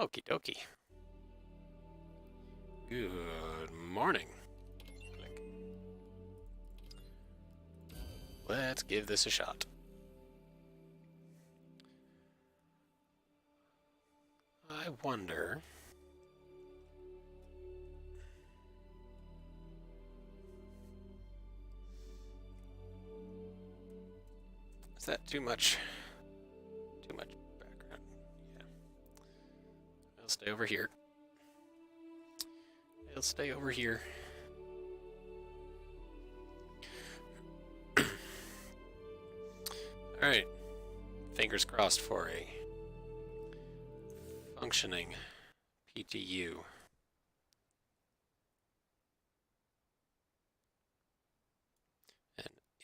Okie dokie. Good morning. Click. Let's give this a shot. I wonder... Is that too much? Too much background. Yeah. I'll stay over here. It'll stay over here. Alright. Fingers crossed for a functioning PTU.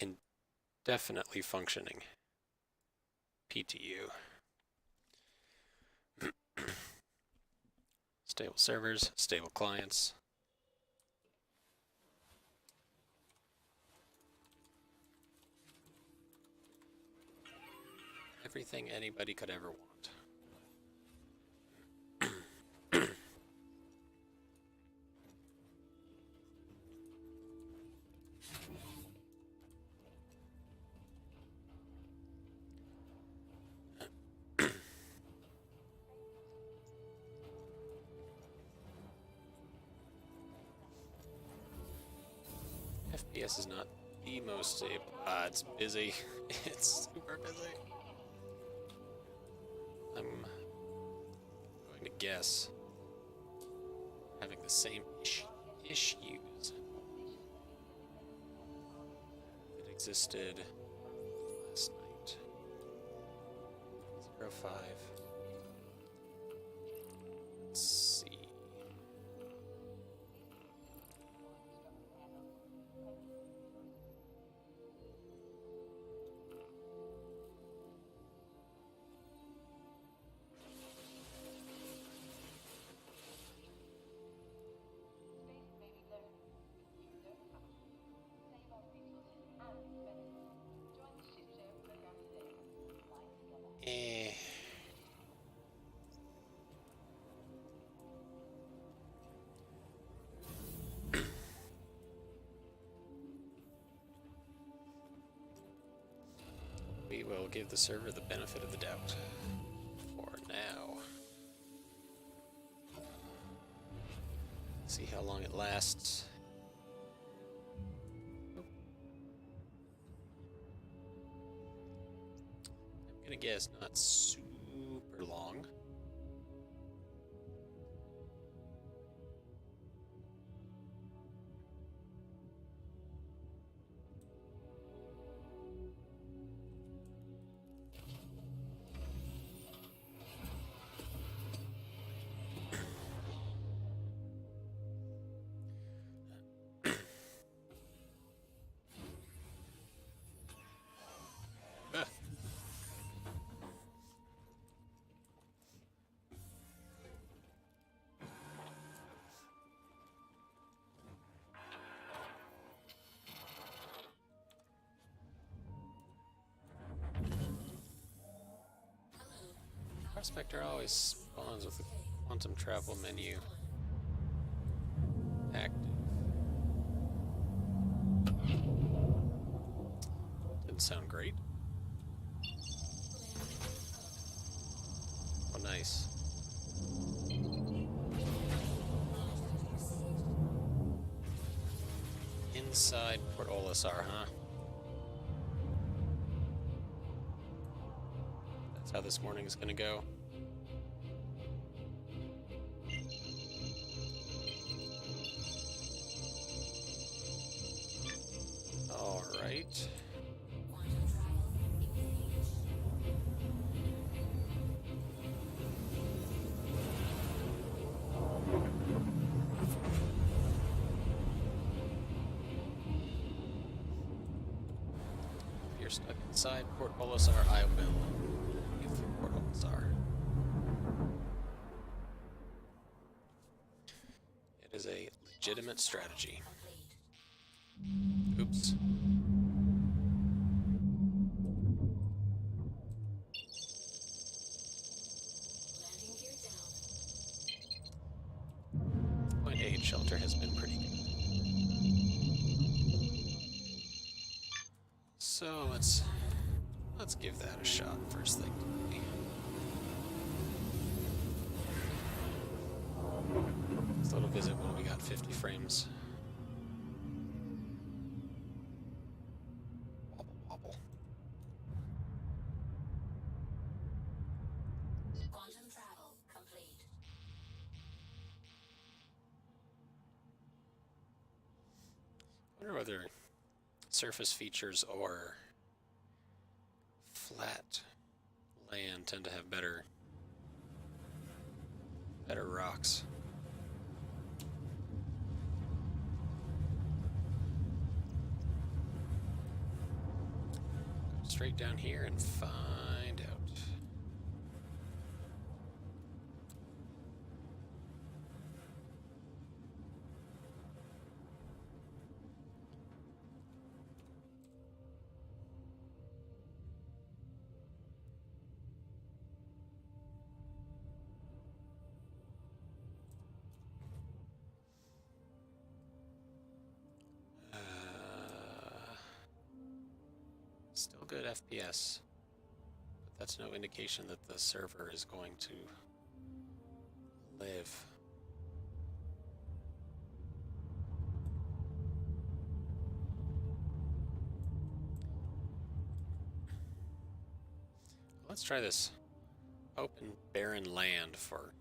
An indefinitely functioning PTU. Stable servers, stable clients. Everything anybody could ever want. FPS is not the most stable. It's busy. It's super busy. I'm going to guess having the same issues that existed last night. 05. Let's see. We will give the server the benefit of the doubt for now. See how long it lasts. I'm gonna guess not super long. Prospector always spawns with the quantum travel menu active. Didn't sound great. Oh, nice. Inside Port Olisar, huh? That's how this morning is gonna go. All right. If you're stuck inside Port Olisar, I will get through Port Olisar. It is a legitimate strategy. Oops. Landing gear down. shelter has been pretty good. So let's give that a shot first thing. This little visit when we got 50 frames. Wobble wobble. Quantum travel complete. I wonder whether surface features or flat land tend to have better rocks. Go straight down here and find out. Still good FPS, but that's no indication that the server is going to live. Let's try this open barren land for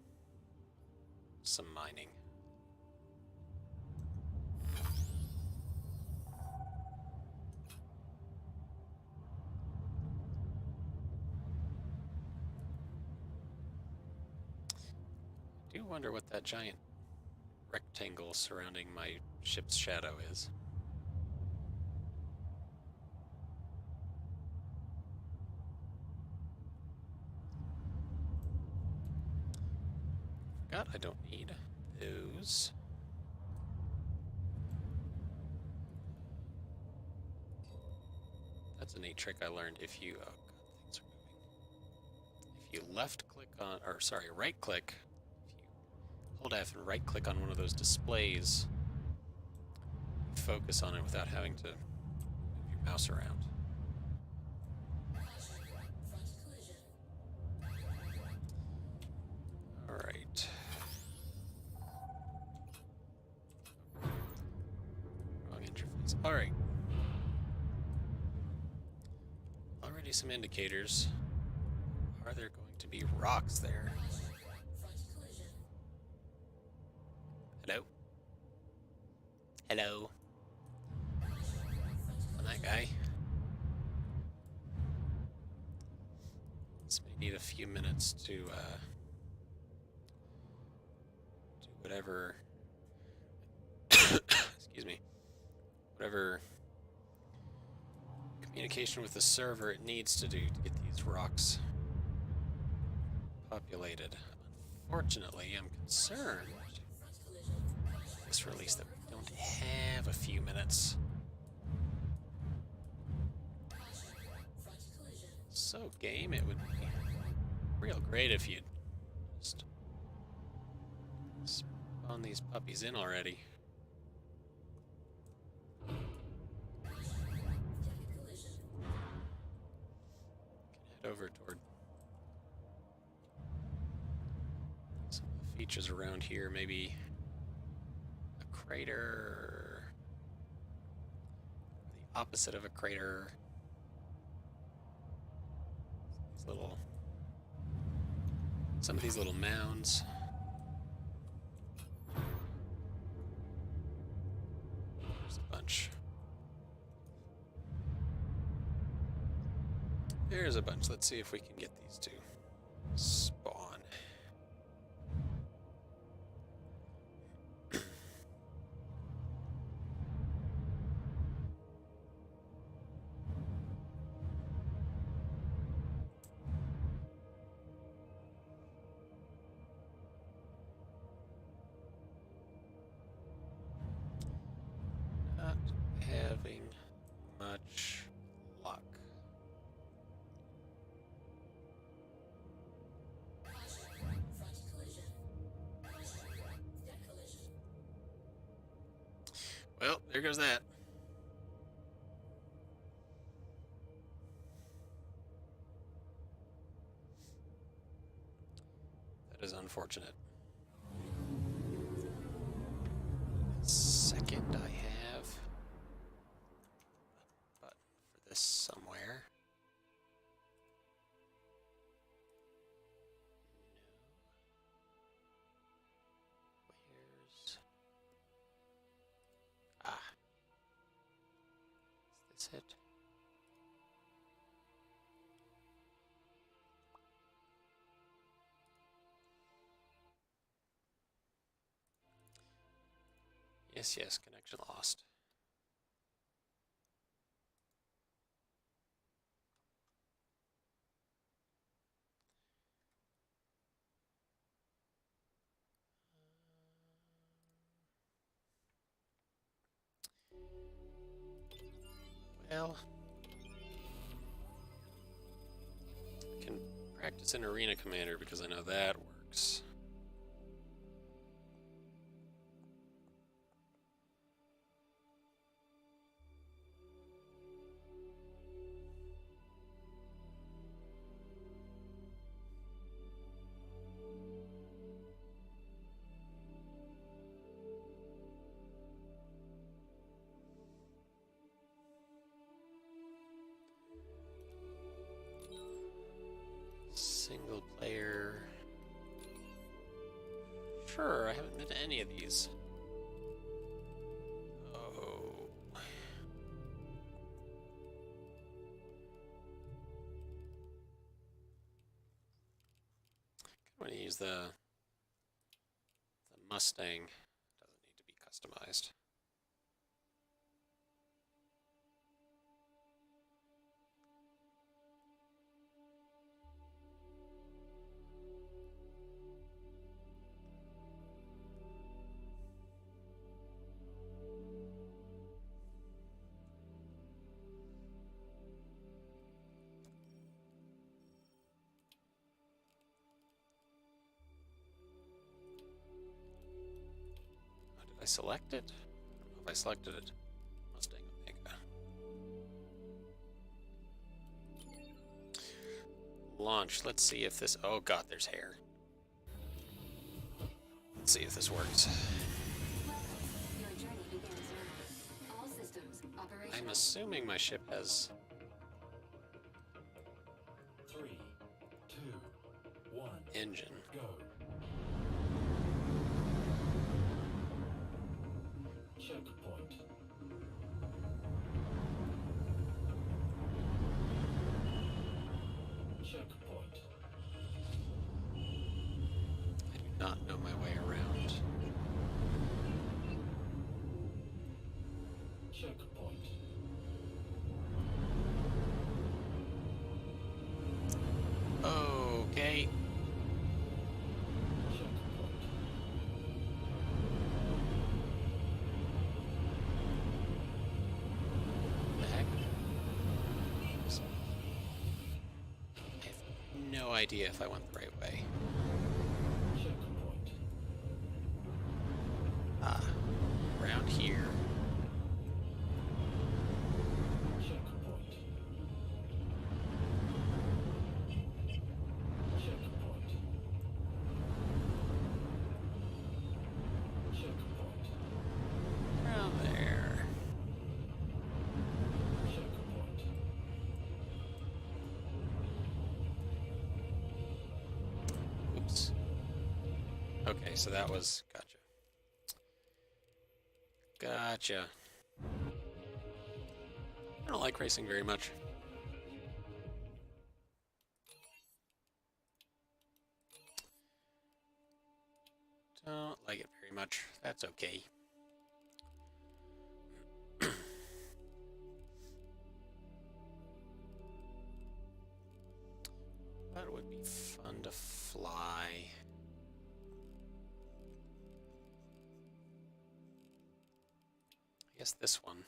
some mining. I do wonder what that giant rectangle surrounding my ship's shadow is. Forgot I don't need those. That's a neat trick I learned. If you, oh god, things are moving. If you left click on, or sorry, right click, if you hold F and right click on one of those displays, focus on it without having to move your mouse around. All right. Wrong interface. All right. Already some indicators. Are there going to be rocks there? Hello? Hello? On that guy. This may need a few minutes to do whatever excuse me, whatever communication with the server it needs to do to get these rocks populated. Unfortunately, I'm concerned this release that we don't have a few minutes. So game, it would be real great if you'd just spawn these puppies in already. Head over toward some of the features around here, maybe a crater, the opposite of a crater. Some of these little mounds. There's a bunch. There's a bunch. Let's see if we can get these to spawn. Not having much luck. Well, there goes that. That is unfortunate. Second, I have a button for this somewhere. No. Where's... Ah. Is this it? Yes, yes, connection lost. Well, I can practice in Arena Commander because I know that works. Single player. Sure, I haven't been to any of these. Oh. I want to use the Mustang. Doesn't need to be customized. Did I select it? I don't know if I selected it. Mustang Omega. Launch. Let's see if this... Oh god, there's hair. Let's see if this works. Your journey begins now. All systems operational. I'm assuming my ship has... 3, 2, 1, engine. go. Checkpoint. Checkpoint. I do not know my way around. Checkpoint. Okay. Checkpoint. The heck? I have no idea if I went the right way. Checkpoint. Ah, around here. Checkpoint. Checkpoint. Checkpoint. Around there. Checkpoint. Oops. Okay, so that was... Gotcha. Gotcha. I don't like racing very much. Don't like it very much. That's okay. That would be fun to fly. I guess this one.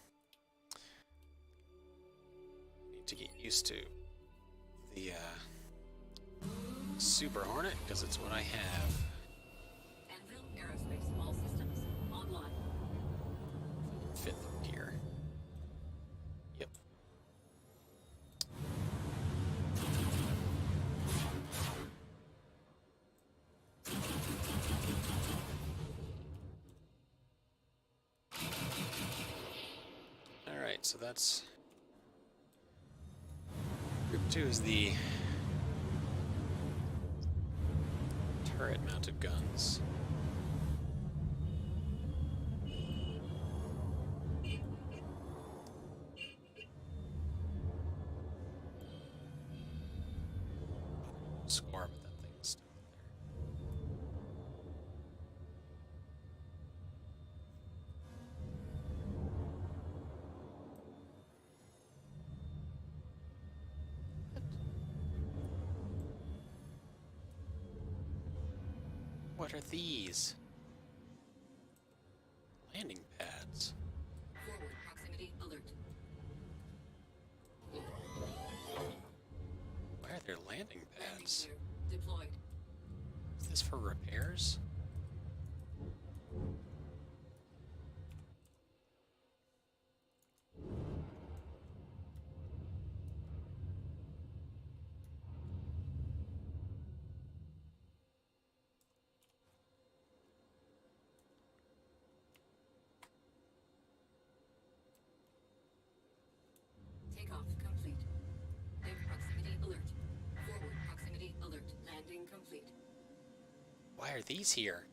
Need to get used to the Super Hornet because it's what I have. so that's... Group 2 is the turret-mounted guns. Score, but that thing's still there. What are these? Landing pads. Forward proximity alert. Why are there landing Landing pads? gear deployed. Is this for repairs? Takeoff complete. Air proximity alert. Forward proximity alert. Landing complete. Why are these here?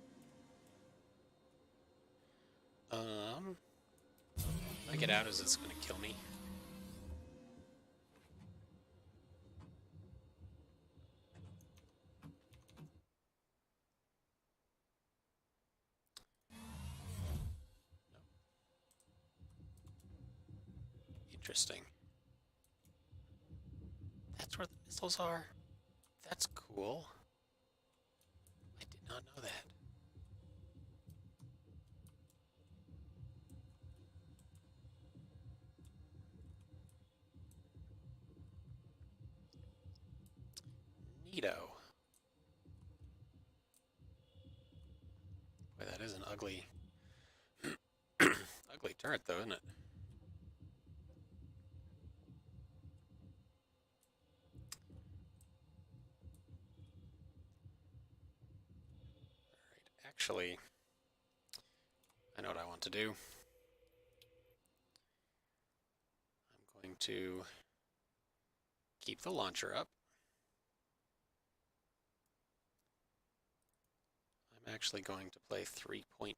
If I get out, is this gonna kill me? Interesting. That's where the missiles are? That's cool. I did not know that. Neato. Boy, that is an ugly, ugly turret, though, isn't it? Alright, actually, I know what I want to do. I'm going to keep the launcher up. I'm actually going to play 3.1.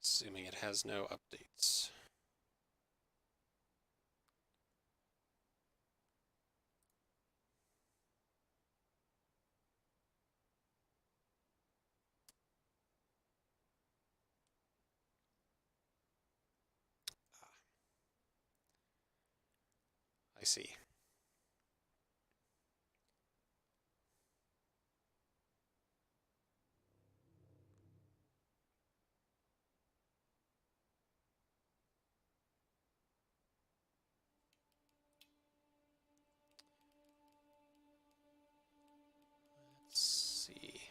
Assuming it has no updates. I see. Let's see.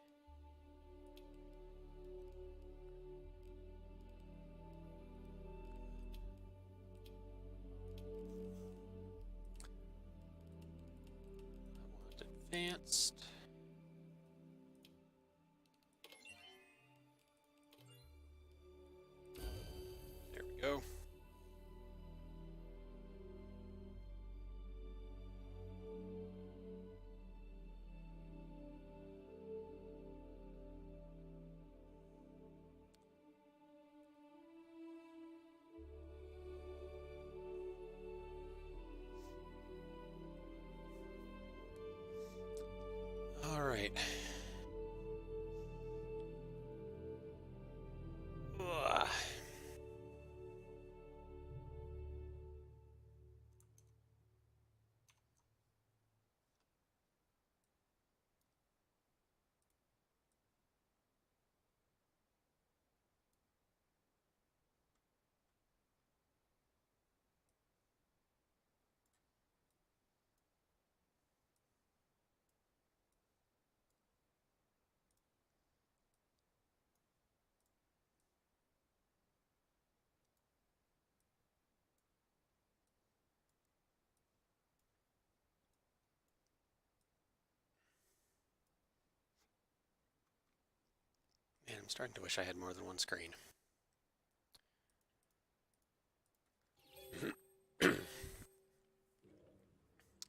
I'm starting to wish I had more than one screen.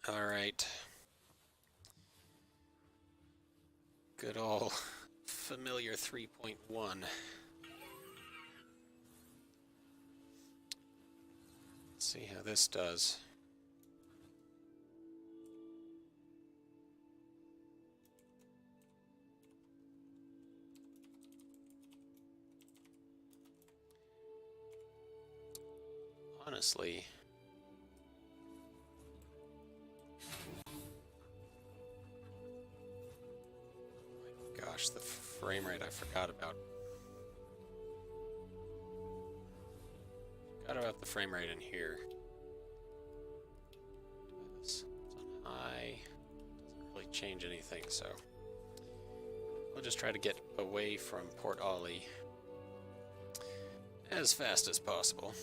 All right. Good old familiar 3.1. Let's see how this does. Honestly, my gosh, the frame rate I forgot about. Forgot about the frame rate in here. It's on high. Doesn't really change anything, so we'll just try to get away from Port Ollie as fast as possible.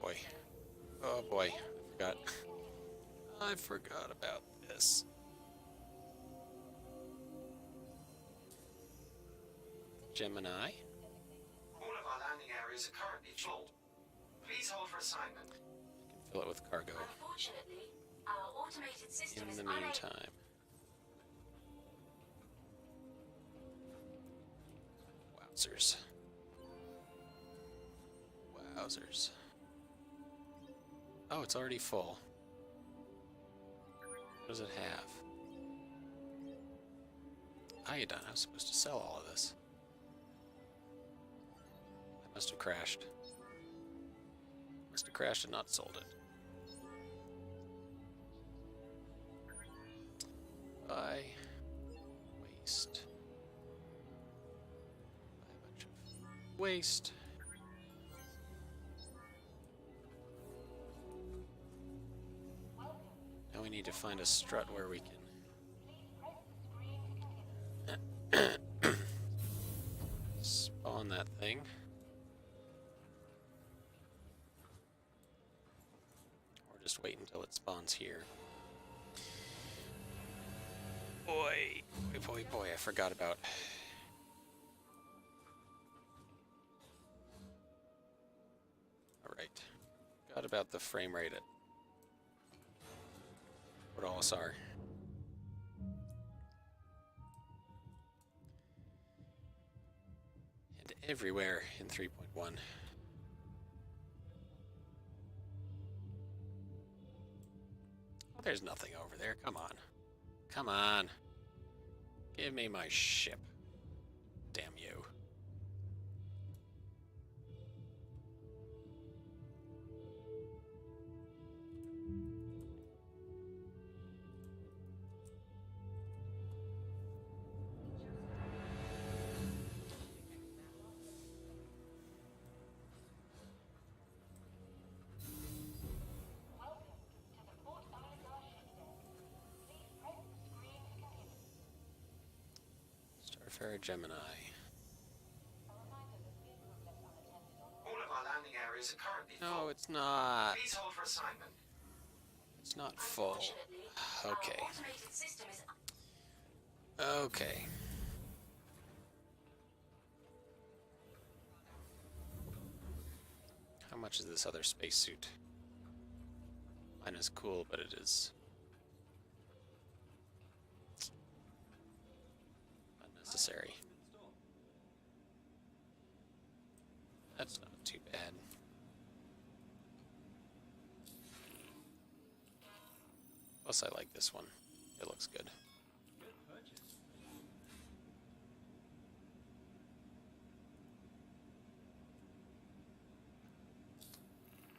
Boy. Oh boy, I forgot about this. Gemini. All of our landing areas are currently full. Please hold for assignment. I can fill it with cargo. Unfortunately, our automated system In is the unable. meantime. Wowzers. Wowzers. Oh, it's already full. What does it have? Iodine. I was supposed to sell all of this. I must have crashed. Must have crashed and not sold it. Buy. Waste. Buy a bunch of waste. Now we need to find a strut where we can spawn that thing. Or just wait until it spawns here. Boy, boy, I forgot about. Alright. Forgot about the frame rate at Port Olisar. And everywhere in 3.1. Oh, there's nothing over there. Come on. Come on. Give me my ship. Damn you. Starfarer Gemini. All of our landing areas are currently No, full. it's not. Please hold for assignment. It's not full. Unfortunately, Okay. our automated system is Okay. How much is this other spacesuit? Mine is cool, but it is unnecessary. That's not too bad. Plus, I like this one. It looks good.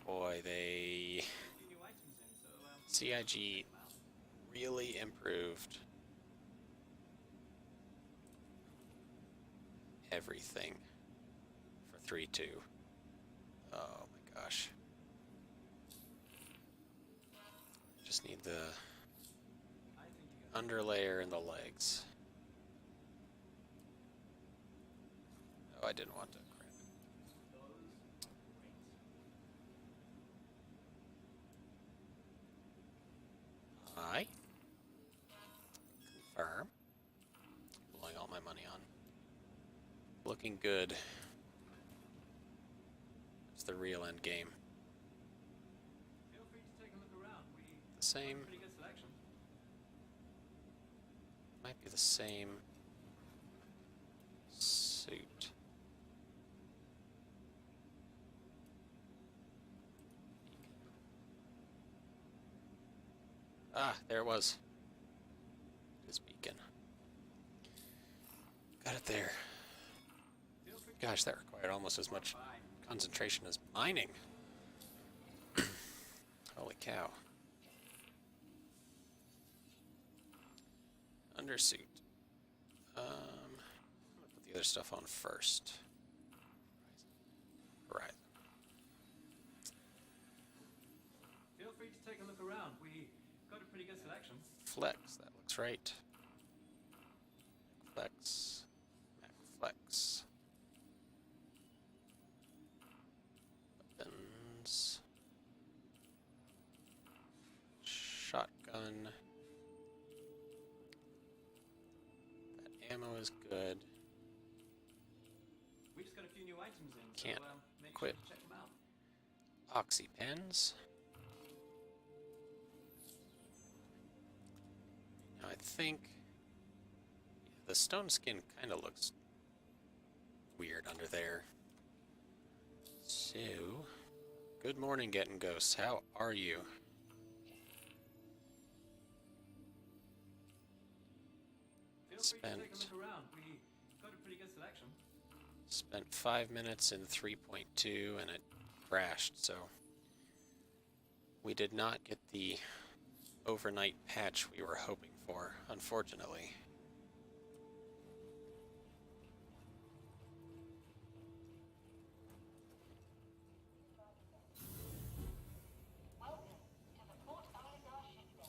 Boy, they... CIG really improved everything for 3.2. Oh my gosh. Just need the underlayer and the legs. Oh, I didn't want to. Crap. looking good. It's the real end game. Feel free to take a look around. We The same. pretty good selection. Might be the same suit. Ah, there it was. His beacon. Got it there. Feel free to Gosh, that required almost as much concentration as mining. Holy cow. Undersuit. I'm gonna put the other stuff on first. Horizon. feel free to take a look around. We got a pretty good selection. Flex, that looks right. Flex. Flex. Weapons. Shotgun. That ammo is good. We just got a few new items in, Can't so make quit. sure to check them out. Oxy pens. Now I think the stone skin kind of looks weird under there. So, good morning, Getting Ghosts. How are you? Feel free to take a Spent look around. We got a pretty good selection. spent 5 minutes in 3.2 and it crashed, so we did not get the overnight patch we were hoping for, unfortunately.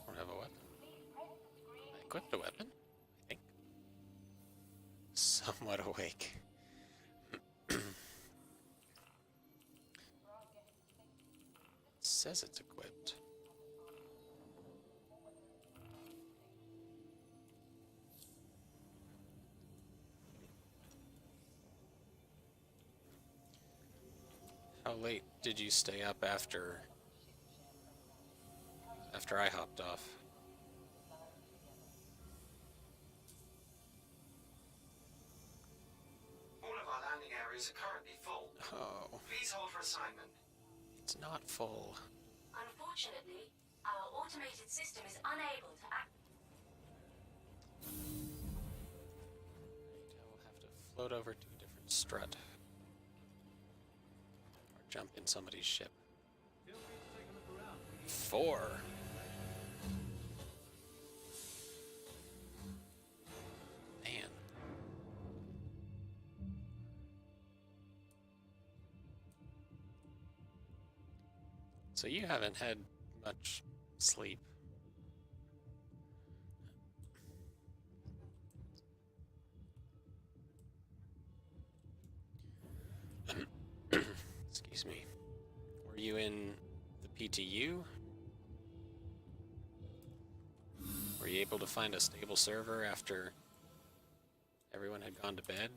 Don't have a weapon. I equipped a weapon, I think. Somewhat awake. Says it's equipped. How late did you stay up after I hopped off? All of our landing areas are currently full. Oh, Please hold for assignment. it's not full. Unfortunately, our automated system is unable to act. I will have to float over to a different strut. Or jump in somebody's ship. Feel free to take a look around. 4. Man. So you haven't had much sleep. Excuse me. Were you in the PTU? Were you able to find a stable server after everyone had gone to bed?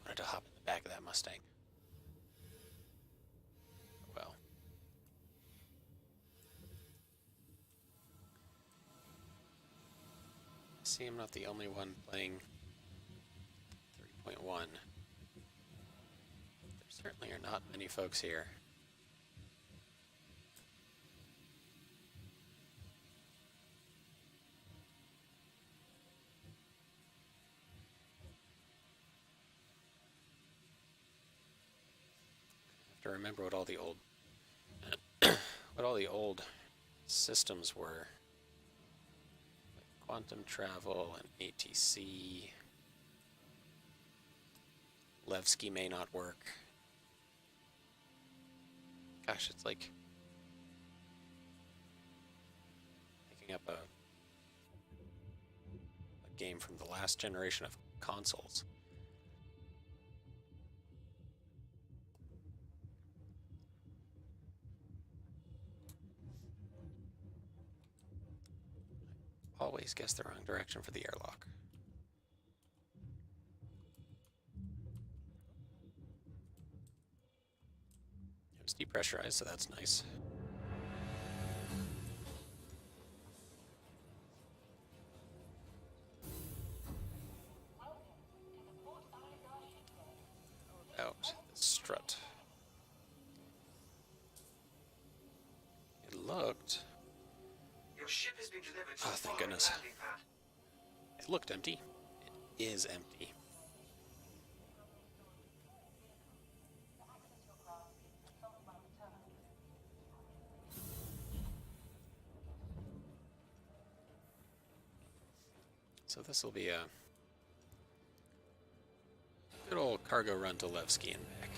Wanted to hop in the back of that Mustang. Well. See, I'm not the only one playing 3.1. There certainly are not many folks here. I have to remember what all the old systems were. Like quantum travel and ATC. Levski may not work. Gosh, it's like picking up a game from the last generation of consoles. Always guess the wrong direction for the airlock. It was depressurized, so that's nice. Out the strut. It looked. Your ship has been delivered to Oh, the thank following goodness. landing pad. It looked empty. It is empty. So this will be a good old cargo run to Levski and back.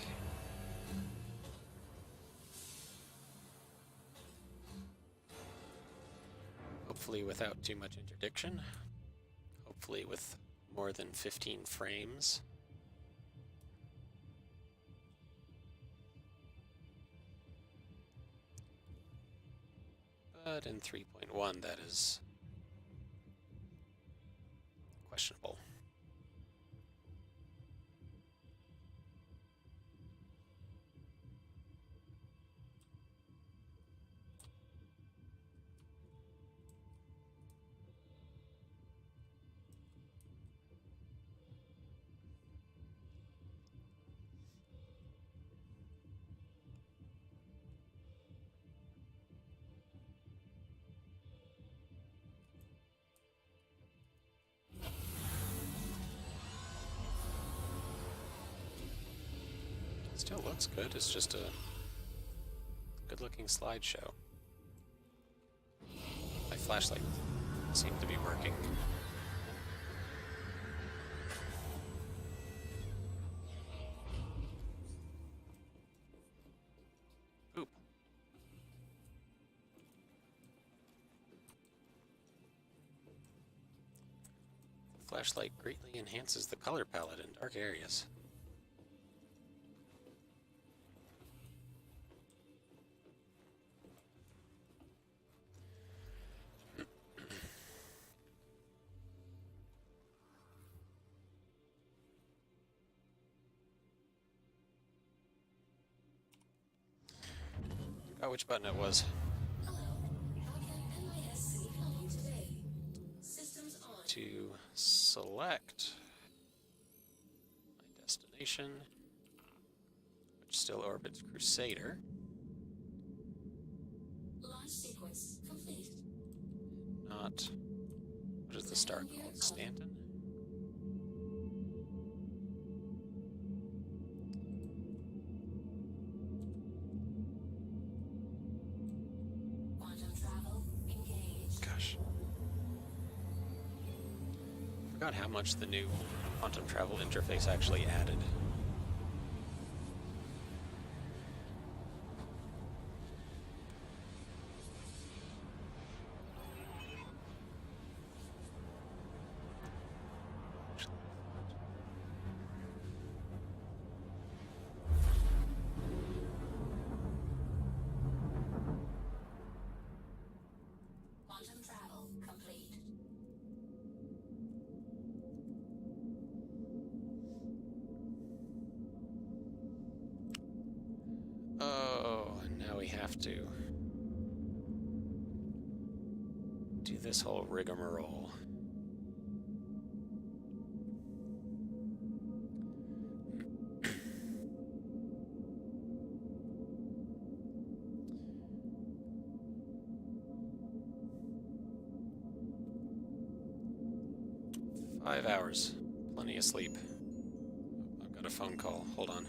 Hopefully without too much interdiction. Hopefully with more than 15 frames. But in 3.1 that is questionable. Still looks good, it's just a good looking slideshow. My flashlight seemed to be working. Oop. The flashlight greatly enhances the color palette in dark areas. Forgot which button it was. To select my destination, which still orbits Crusader. Launch sequence complete. Not, what is the star called? Stanton? Quantum travel engaged. Gosh. Forgot how much the new quantum travel interface actually added. Quantum travel complete. Oh, and now we have to do this whole rigmarole. Five hours. Plenty of sleep. Oh, I've got a phone call. Hold on.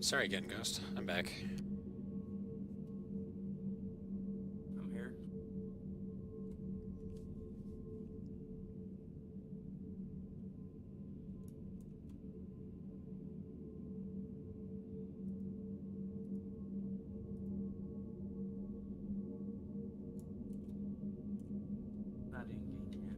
Alright, sorry again, Ghost. I'm back. I'm here. Not in game yet.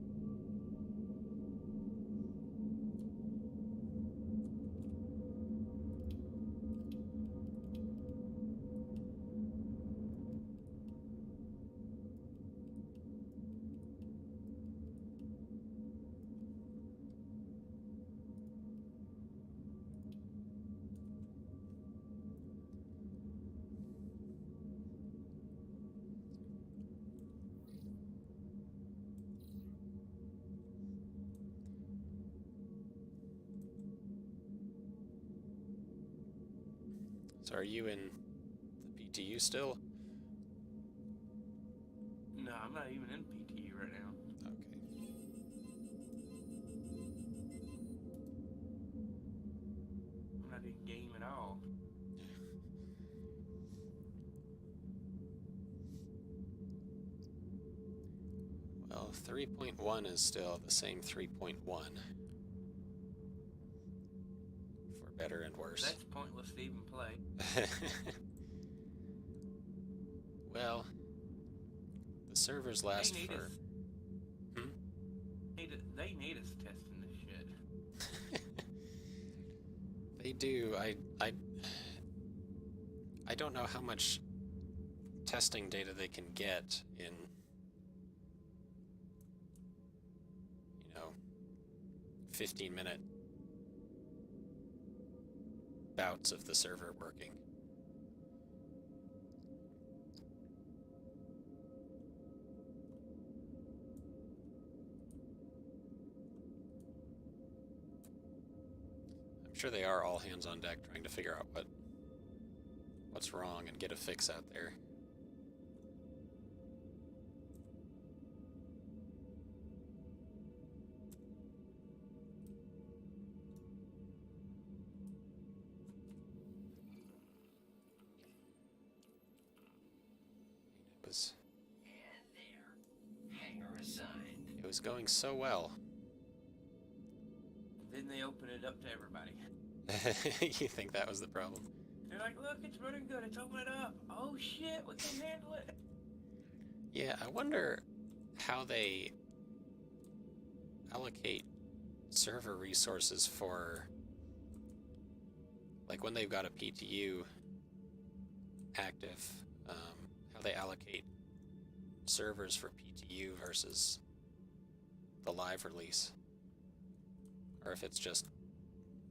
So are you in the PTU still? No, I'm not even in PTU right now. Okay. I'm not in game at all. Well, 3.1 is still the same 3.1. For better and worse. That's pointless to even play. Well, the servers last They need for... us. Hmm? They need us testing this shit. They do. I don't know how much testing data they can get in, 15-minute bouts of the server working. I'm sure they are all hands on deck trying to figure out what's wrong and get a fix out there. It was going so well. Then they open it up to everybody. You think that was the problem? They're like, look, it's running good. It's opening up. Oh shit, we can handle it. Yeah, I wonder how they allocate server resources for, like, when they've got a PTU active, how they allocate servers for PTU versus the live release. Or if it's just,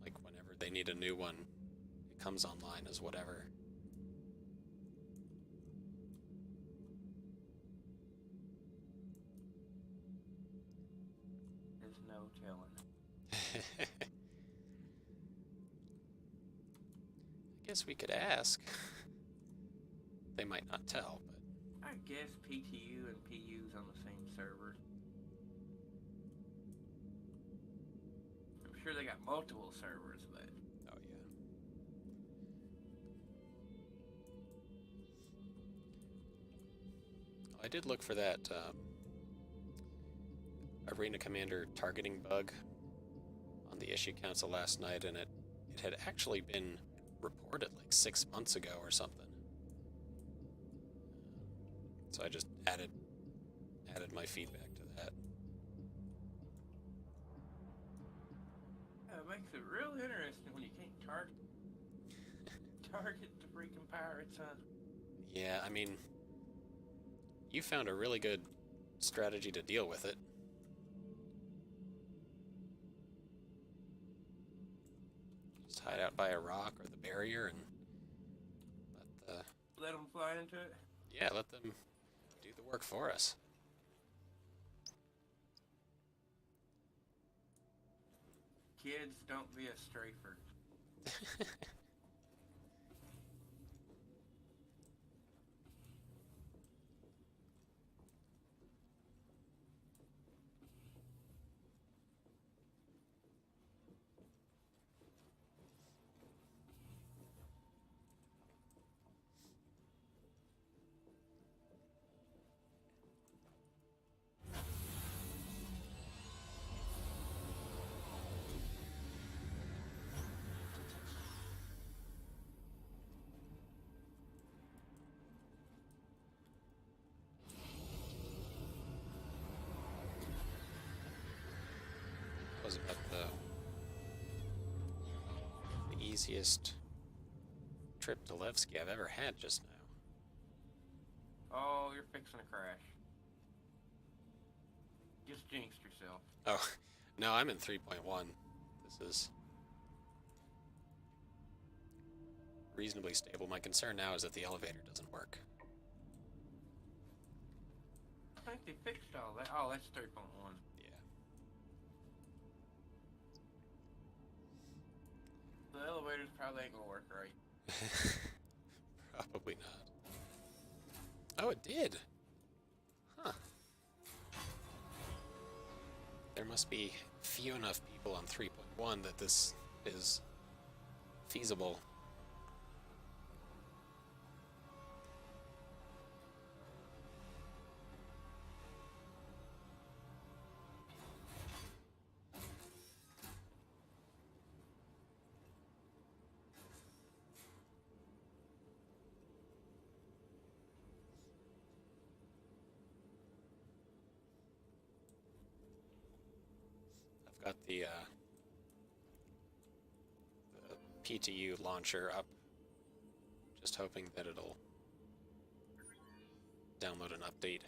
like, whenever they need a new one, it comes online as whatever. There's no telling. I guess we could ask. They might not tell, but... I guess PTU and PU's on the same server. I'm sure they got multiple servers, but... Oh, yeah. I did look for that Arena Commander targeting bug on the issue council last night, and it had actually been reported like 6 months ago or something. So I just added my feedback to that. Yeah, it makes it real interesting when you can't target the freaking pirates, huh? Yeah, I mean, you found a really good strategy to deal with it. Just hide out by a rock or the barrier and Let them fly into it. let them do the work for us. Kids, don't be a strafer. was about the easiest trip to Levski I've ever had just now. Oh, you're fixing to crash. Just jinxed yourself. Oh, no, I'm in 3.1. This is reasonably stable. My concern now is that the elevator doesn't work. I think they fixed all that. Oh, that's 3.1. Yeah. The elevators probably ain't gonna work right. Probably not. Oh, it did. Huh. There must be few enough people on 3.1 that this is feasible. I've got the PTU launcher up, just hoping that it'll download an update.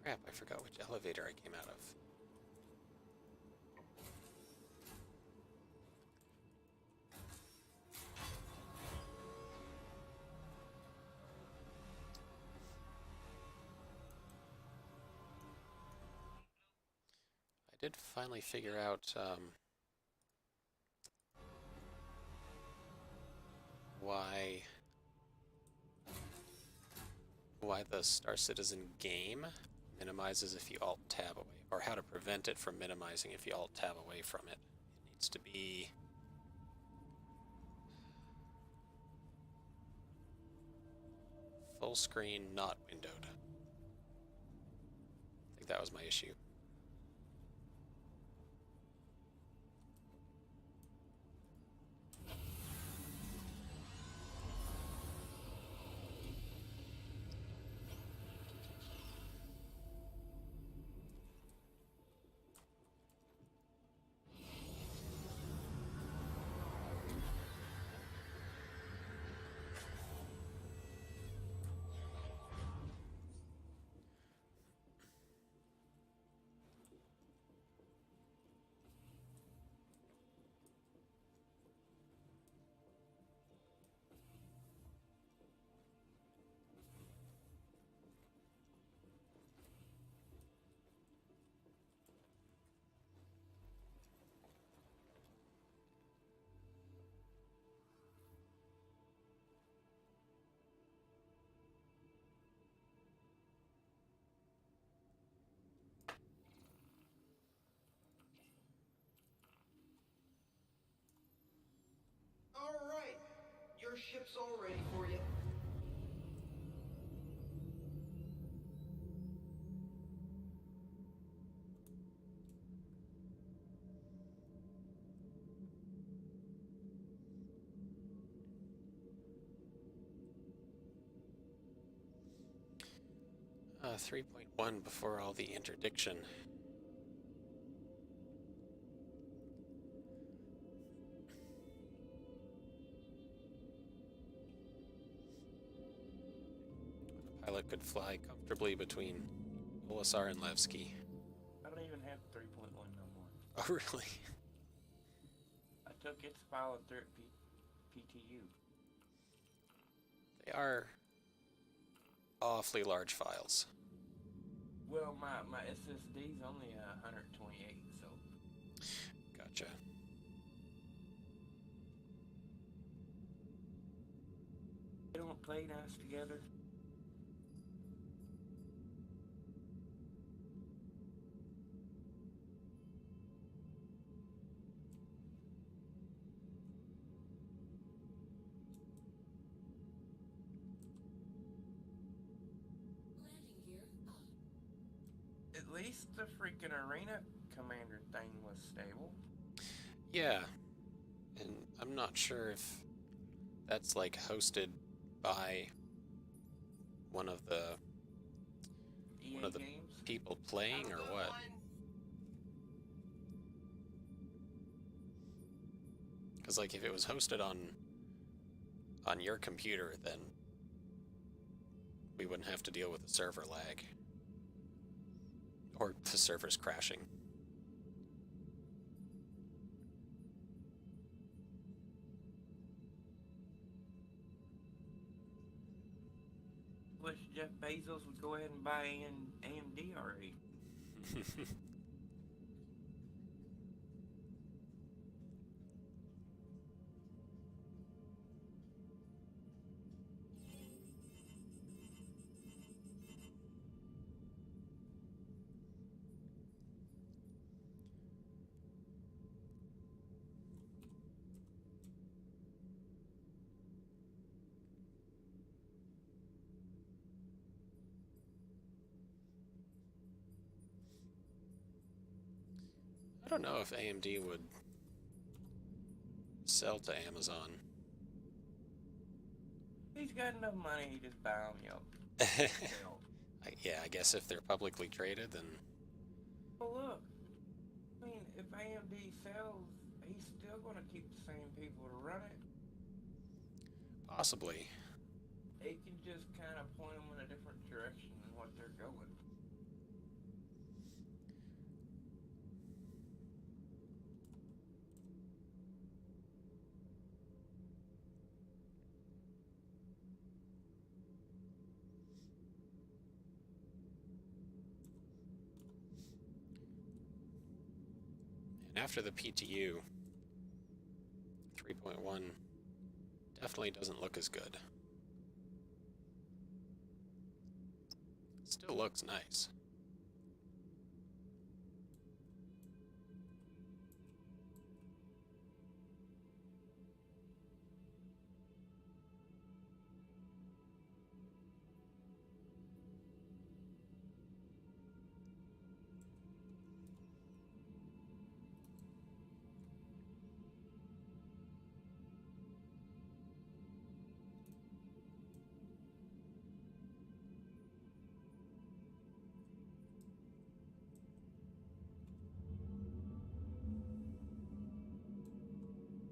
Crap, I forgot which elevator I came out of. I did finally figure out why the Star Citizen game minimizes if you alt tab away, or how to prevent it from minimizing if you alt tab away from it. It needs to be full screen, not windowed. I think that was my issue. All right, your ship's all ready for you. 3.1 before all the interdiction. A pilot could fly comfortably between Olisar and Levski. I don't even have 3.1 no more. Oh, really? I took its file through at PTU. They are awfully large files. Well, my SSD's only 128, so. Gotcha. They don't play nice together. least the freaking arena commander thing was stable. Yeah, and I'm not sure if that's like hosted by one of the EA the games. people playing or what. Because like if it was hosted on your computer, then we wouldn't have to deal with the server lag or the servers crashing. Wish Jeff Bezos would go ahead and buy AMD already. I don't know if AMD would sell to Amazon. He's got enough money, he just buy them, yep. Yeah, I guess if they're publicly traded, then Well, look, I mean, if AMD sells, he's still going to keep the same people to run it. possibly. It can just kind of point them in a different direction than what they're going. And after the PTU, 3.1 definitely doesn't look as good. Still looks nice.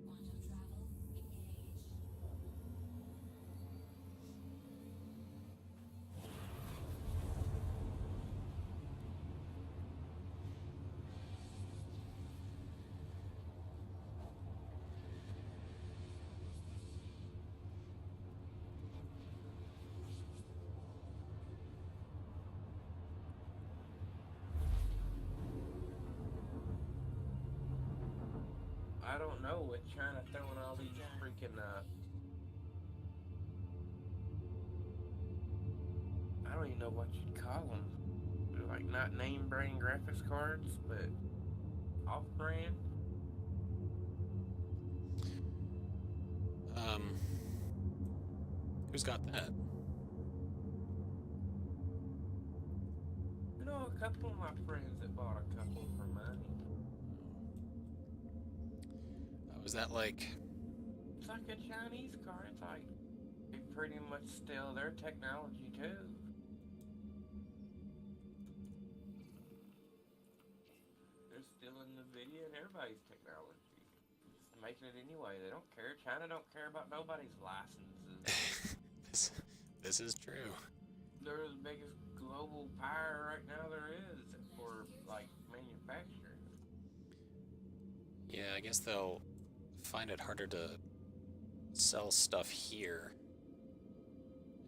Quantum travel engaged. I don't know, with China throwing all these freaking, I don't even know what you'd call them. They're like not name brand graphics cards, but off brand. Who's got that? You know, a couple of my friends that bought a couple for money. Was that like... It's like a Chinese car. It's like they pretty much steal their technology too. They're stealing NVIDIA and everybody's technology. Just making it anyway. They don't care. China don't care about nobody's licenses. this is true. They're the biggest global power right now there is for like manufacturing. Yeah, I guess they'll find it harder to sell stuff here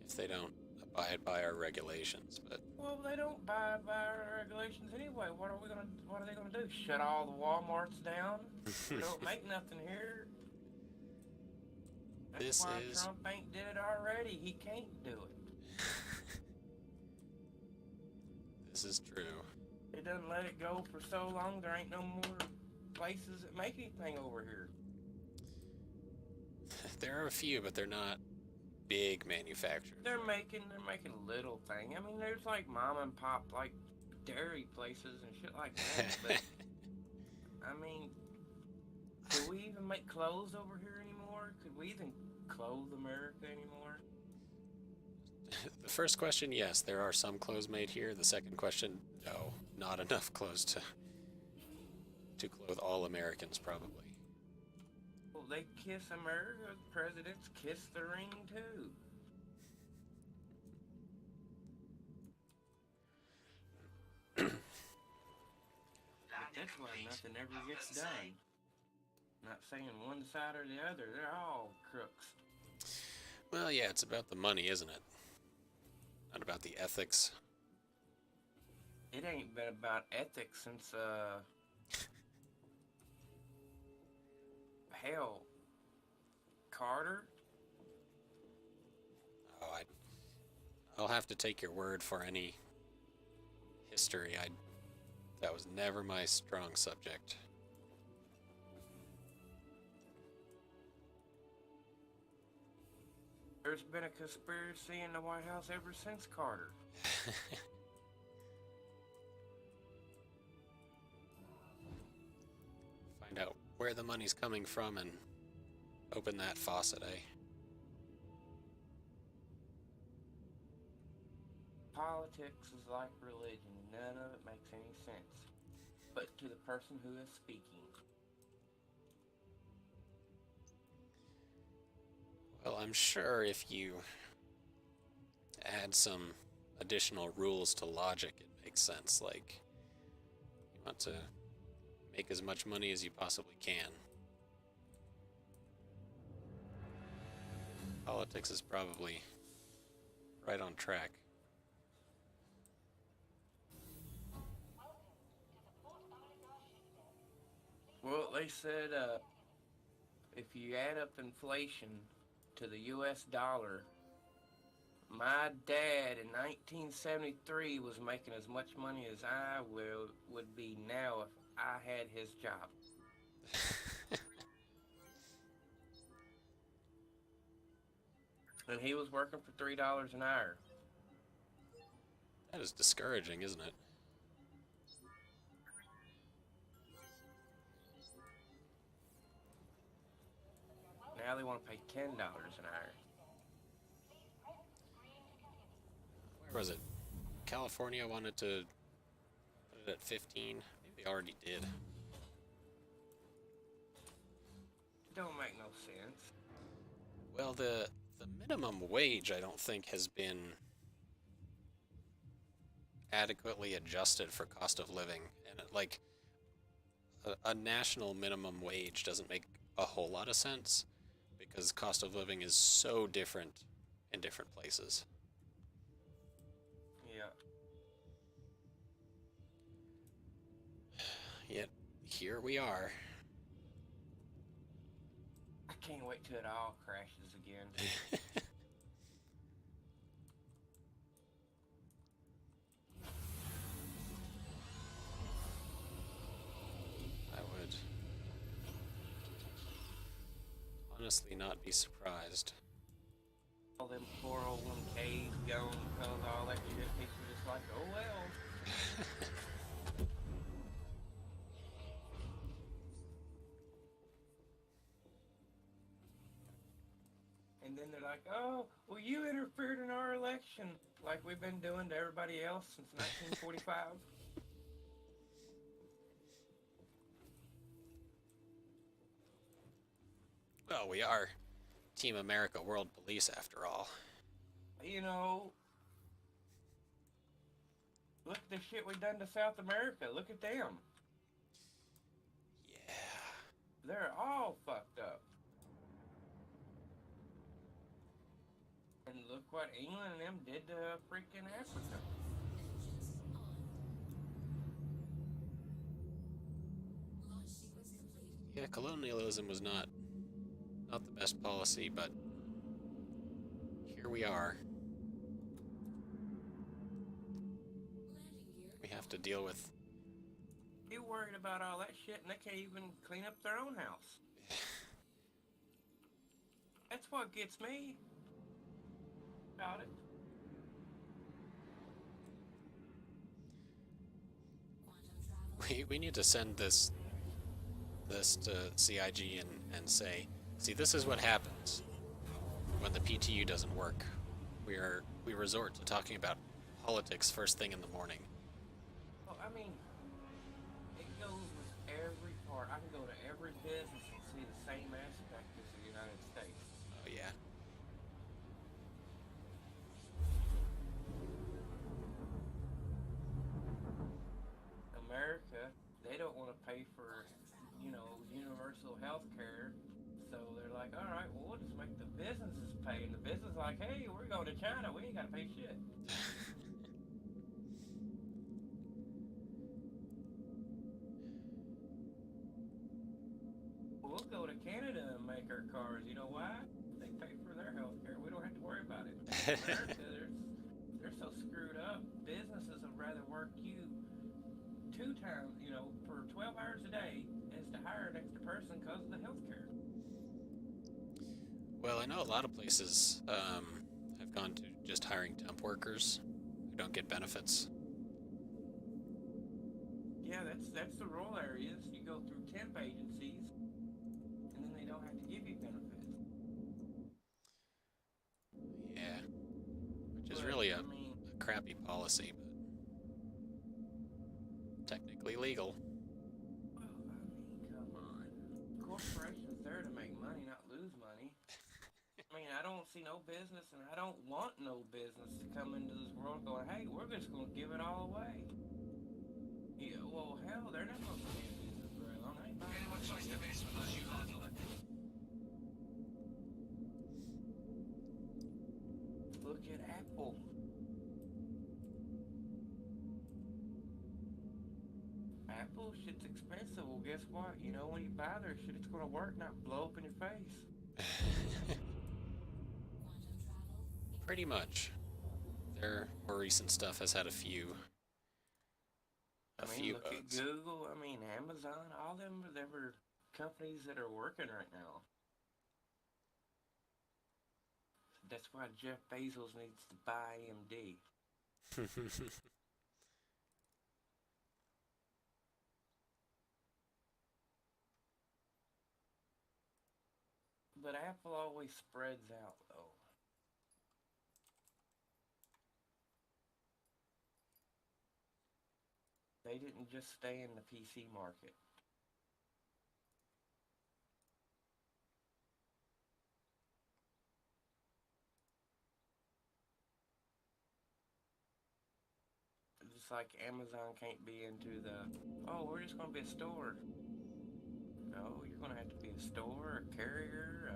if they don't abide by our regulations, but Well, they don't abide by our regulations anyway. What are they gonna do? Shut all the Walmarts down? We don't make nothing here. That's This why is- Trump ain't did it already. He can't do it. this is true. It doesn't let it go for so long. There ain't no more places that make anything over here. There are a few, but they're not big manufacturers. They're making little thing. I mean, there's like mom and pop like dairy places and shit like that. But I mean, do we even make clothes over here anymore? Could we even clothe America anymore? The first question, yes, there are some clothes made here. The second question, no, not enough clothes to clothe all Americans, probably. Well, they kiss America. Presidents kiss the ring too. But that's why nothing ever gets done. Not saying one side or the other, they're all crooks. Well, yeah, it's about the money, isn't it? Not about the ethics. It ain't been about ethics since, hell, Carter? Oh, I'll have to take your word for any history. That was never my strong subject. There's been a conspiracy in the White House ever since Carter. Find out where the money's coming from and open that faucet, eh? Politics is like religion. None of it makes any sense. But to the person who is speaking. Well, I'm sure if you add some additional rules to logic, it makes sense. Like, you want to make as much money as you possibly can. Politics is probably right on track. Well, they said if you add up inflation to the U.S. dollar, my dad in 1973 was making as much money as I would be now if I had his job. And he was working for $3 an hour. That is discouraging, isn't it? Now they want to pay $10 an hour. Where was it? California wanted to put it at 15. Maybe they already did. Don't make no sense. Well, the minimum wage, I don't think, has been adequately adjusted for cost of living. And like a national minimum wage doesn't make a whole lot of sense because cost of living is so different in different places. Yeah. Yet here we are. I can't wait till it all crashes again. I would honestly not be surprised. All them 401ks gone because of all that shit. People are just like, oh well. And then they're like, oh, well, you interfered in our election like we've been doing to everybody else since 1945. Well, we are Team America World Police after all. You know, look at the shit we've done to South America. Look at them. Yeah. They're all fucked up. And look what England and them did to freaking Africa. Engines on. Launch sequence complete. Yeah, colonialism was not the best policy, but here we are. Landing gear. We have to deal with. You worried about all that shit and they can't even clean up their own house. That's what gets me about it. We need to send this to CIG and say, see, this is what happens when the PTU doesn't work. We resort to talking about politics first thing in the morning. Well, I mean, it goes with every part. I can go to every business and see the same aspect as the United States. Oh yeah. America, they don't want to pay for, universal health care. So they're like, all right, well, we'll just make the businesses pay. And the business is like, hey, we're going to China. We ain't got to pay shit. We'll go to Canada and make our cars. You know why? They pay for their health care. We don't have to worry about it. America, they're so screwed up. Businesses would rather work you 2 times, for 12 hours a day as to hire an extra person because of the health care. Well, I know a lot of places have gone to just hiring temp workers who don't get benefits. Yeah, that's the rural areas. You go through temp agencies, and then they don't have to give you benefits. Yeah, which is But, really I a mean, crappy policy, but technically legal. well, come on. Corporations there to make money, not lose money. I mean, I don't see no business, and I don't want no business to come into this world going, hey, we're just going to give it all away. Yeah, well, hell, they're not going to be in business very long. I ain't buying Anyone no choice the shit. basement as you handle it. Look at Apple. Apple shit's expensive. Well, guess what? When you buy their shit, it's going to work, not blow up in your face. Pretty much. Their more recent stuff has had a few Look at bugs. Google. Amazon. All them were companies that are working right now. That's why Jeff Bezos needs to buy AMD. But Apple always spreads out, though. They didn't just stay in the PC market. Just like Amazon can't be into we're just going to be a store. No, you're going to have to be a store, a carrier.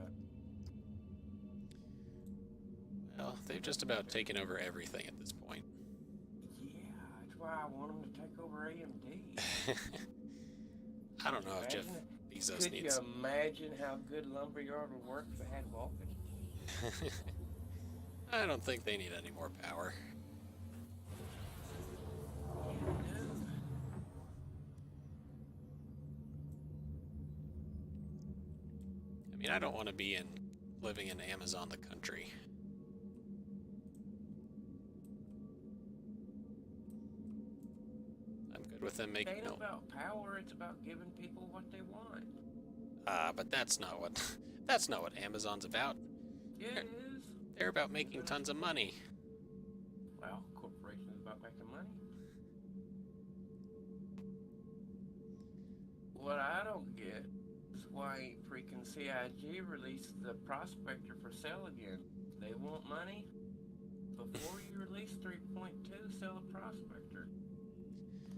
Well, they've just about taken over everything at this point. Yeah, that's why I want them to take over AMD. I don't know if Jeff Imagine Bezos Could you needs. imagine how good Lumberyard would work if it had Vulcan? I don't think they need any more power. I mean, I don't want to be living in Amazon the country. I'm good with them It making ain't about power, it's about giving people what they want. but that's not what Amazon's about. Yeah, it is. They're about making tons of money. Well, corporations about making money. What I don't get is why freaking CIG released the prospector for sale again. They want money. Before you release 3.2, sell a prospector.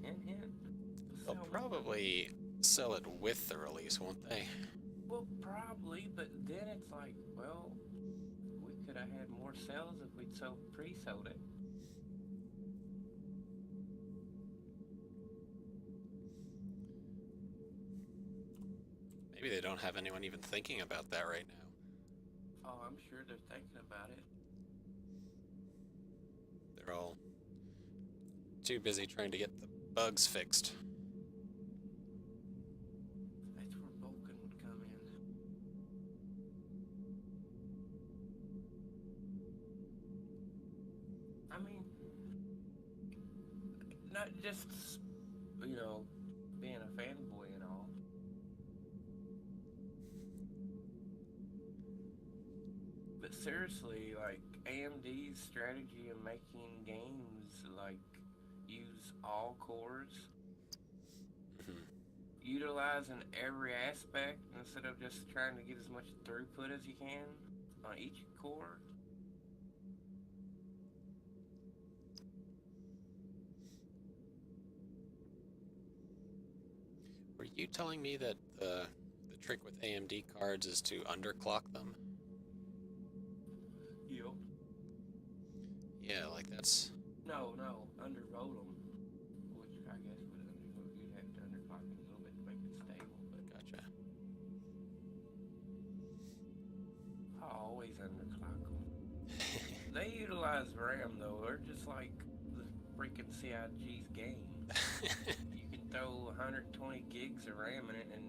Hint, hint. They'll Sell probably sell it with the release, won't they? Well, probably, but then it's like, well, we could have had more sales if we'd pre-sold it. Maybe they don't have anyone even thinking about that right now. Oh, I'm sure they're thinking about it. They're all too busy trying to get the bugs fixed. That's where Vulcan would come in. I mean, not just, being a fanboy and all. But seriously, like AMD's strategy of making games like use all cores, utilizing every aspect instead of just trying to get as much throughput as you can on each core. Were you telling me that the trick with AMD cards is to underclock them? Yep. Yeah, like that's... No, undervote them. Which I guess you'd have to underclock it a little bit to make it stable, but Gotcha. I always underclock them. They utilize RAM though. They're just like the freaking CIG's game. You can throw 120 gigs of RAM in it, and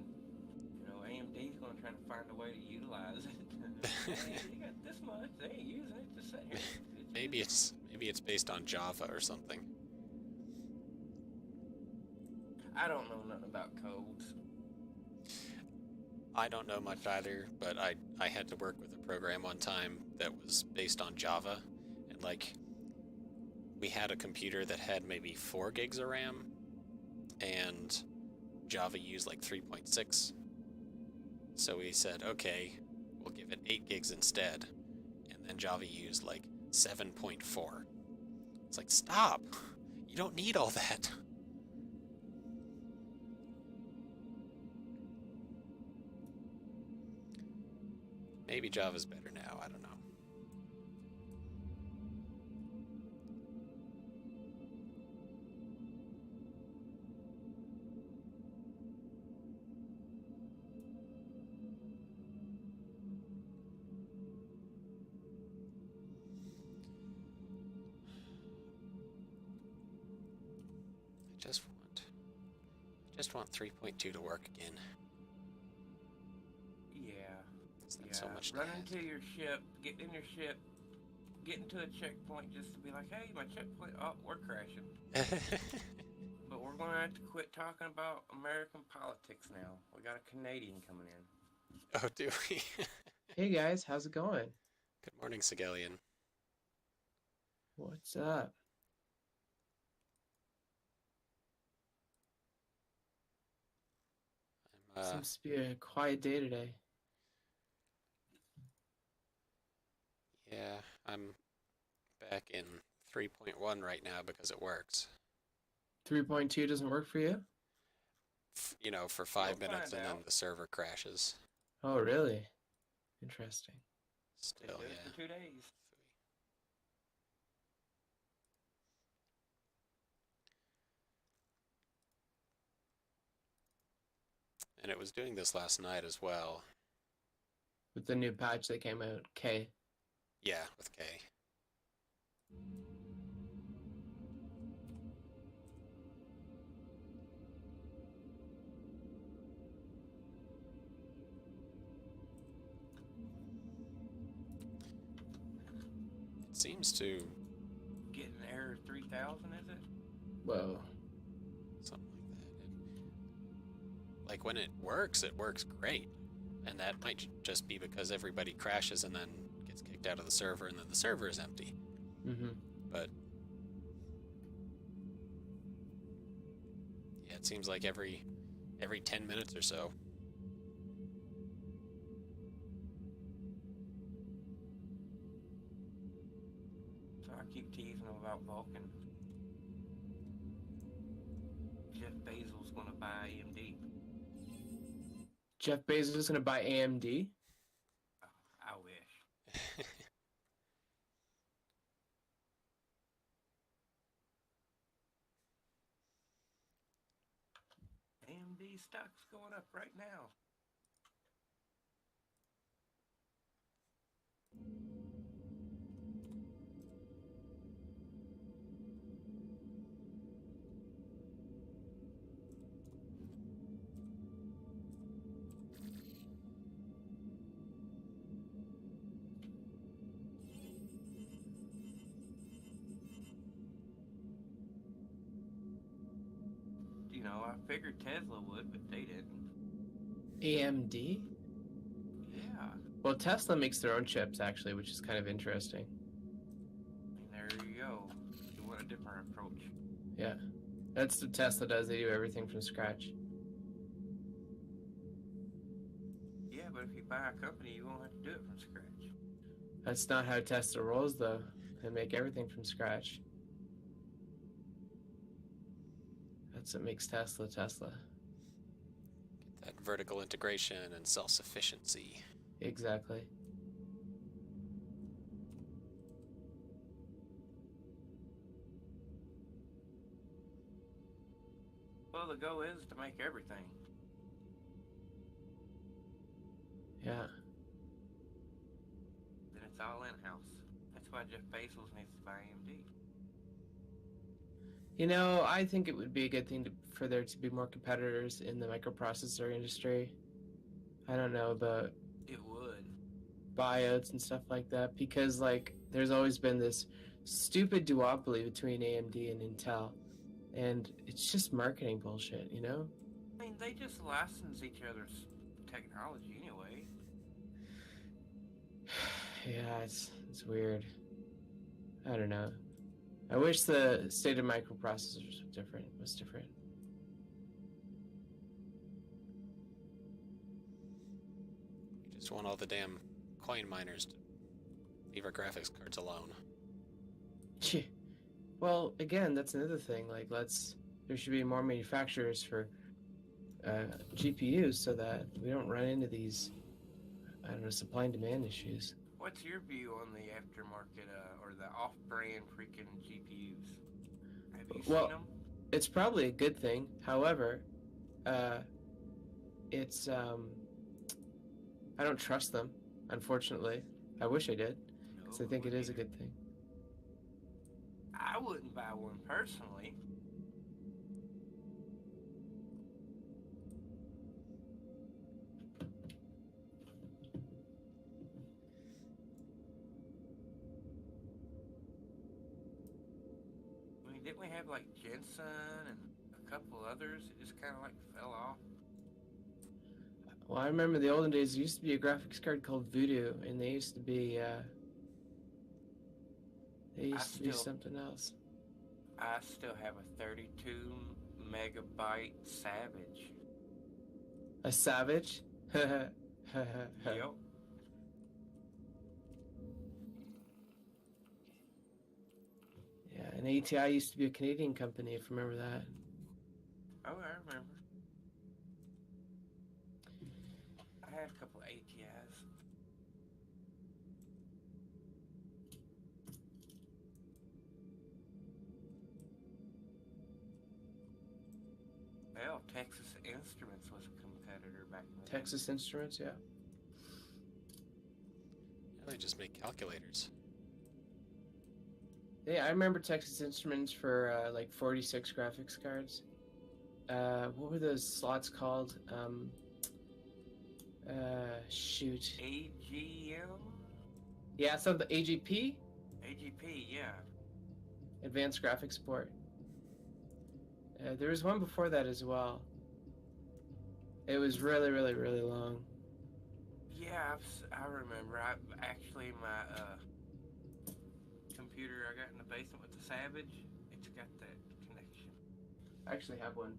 you know AMD's going to try to find a way to utilize it. Hey, you got this much. They ain't using it. Just sit here. Maybe it's based on Java or something. I don't know nothing about codes. I don't know much either, but I had to work with a program one time that was based on Java, and like we had a computer that had maybe 4 gigs of RAM, and Java used like 3.6. So we said, okay, we'll give it 8 gigs instead, and then Java used like 7.4. It's like, stop! You don't need all that. Maybe Java's better now, I don't know. I just want 3.2 to work again. Yeah. It's not so much to Run add. into your ship, get in your ship, get into a checkpoint just to be like, hey, my checkpoint, oh, we're crashing. But we're going to have to quit talking about American politics now. We got a Canadian coming in. Oh, do we? Hey guys, how's it going? Good morning, Sigelian. What's up? Seems to be a quiet day today. Yeah, I'm back in 3.1 right now because it works. 3.2 doesn't work for you? You know, for 5 We'll minutes find and then out. the server crashes. Oh, really? Interesting. Still, Been doing it yeah. for 2 days. And it was doing this last night as well. With the new patch that came out, K. Yeah, with K. It seems to... Getting error 3000, is it? Whoa. something like that. Like when it works great. And that might just be because everybody crashes and then gets kicked out of the server and then the server is empty. Mm-hmm. But yeah, it seems like every 10 minutes or so. So I keep teasing them about Vulcan. Jeff Bezos going to buy AMD. Jeff Bezos is going to buy AMD? I wish. AMD stock's going up right now. Do you You know, I figured Tesla would, but they didn't. AMD? Yeah. Well, Tesla makes their own chips, actually, which is kind of interesting. And there you go. You want a different approach. Yeah. That's what Tesla does. They do everything from scratch. Yeah, but if you buy a company, you won't have to do it from scratch. That's not how Tesla rolls, though. They make everything from scratch. That's what makes Tesla Tesla. Get that vertical integration and self-sufficiency. Exactly. Well, the goal is to make everything. Yeah. Then it's all in-house. That's why Jeff Bezos needs to buy AMD. You know, I think it would be a good thing for there to be more competitors in the microprocessor industry. I don't know about It would. buyouts and stuff like that, because like there's always been this stupid duopoly between AMD and Intel, and it's just marketing bullshit, you know? I mean, they just license each other's technology anyway. Yeah, it's weird. I don't know. I wish the state of microprocessors was different. We just want all the damn coin miners to leave our graphics cards alone. Gee. Well, again, that's another thing. Like, there should be more manufacturers for GPUs so that we don't run into these, I don't know, supply and demand issues. What's your view on the aftermarket or the off-brand freaking GPUs? Have you Well, seen them? It's probably a good thing. However, it's I don't trust them, unfortunately. I wish I did, because I think it is a good thing. I wouldn't buy one personally. I mean, didn't we have like Jensen and a couple others that just kind of like fell off? Well, I remember the olden days. There used to be a graphics card called Voodoo, and they used to be something else. I still have a 32 megabyte Savage. A Savage? Yep. Yeah, and ATI used to be a Canadian company, if you remember that. Oh, I remember. I had a couple of ATIs. Well, Texas Instruments was a competitor back in the day. Texas Instruments, yeah. Yeah, they just make calculators. Yeah, I remember Texas Instruments for like 46 graphics cards. What were those slots called? Shoot. AGM? Yeah, something AGP, AGP, yeah. Advanced Graphics Support. There was one before that as well. It was really, really, really long. Yeah, I remember. Actually, my computer I got in the basement with the Savage, it's got that connection. I actually have one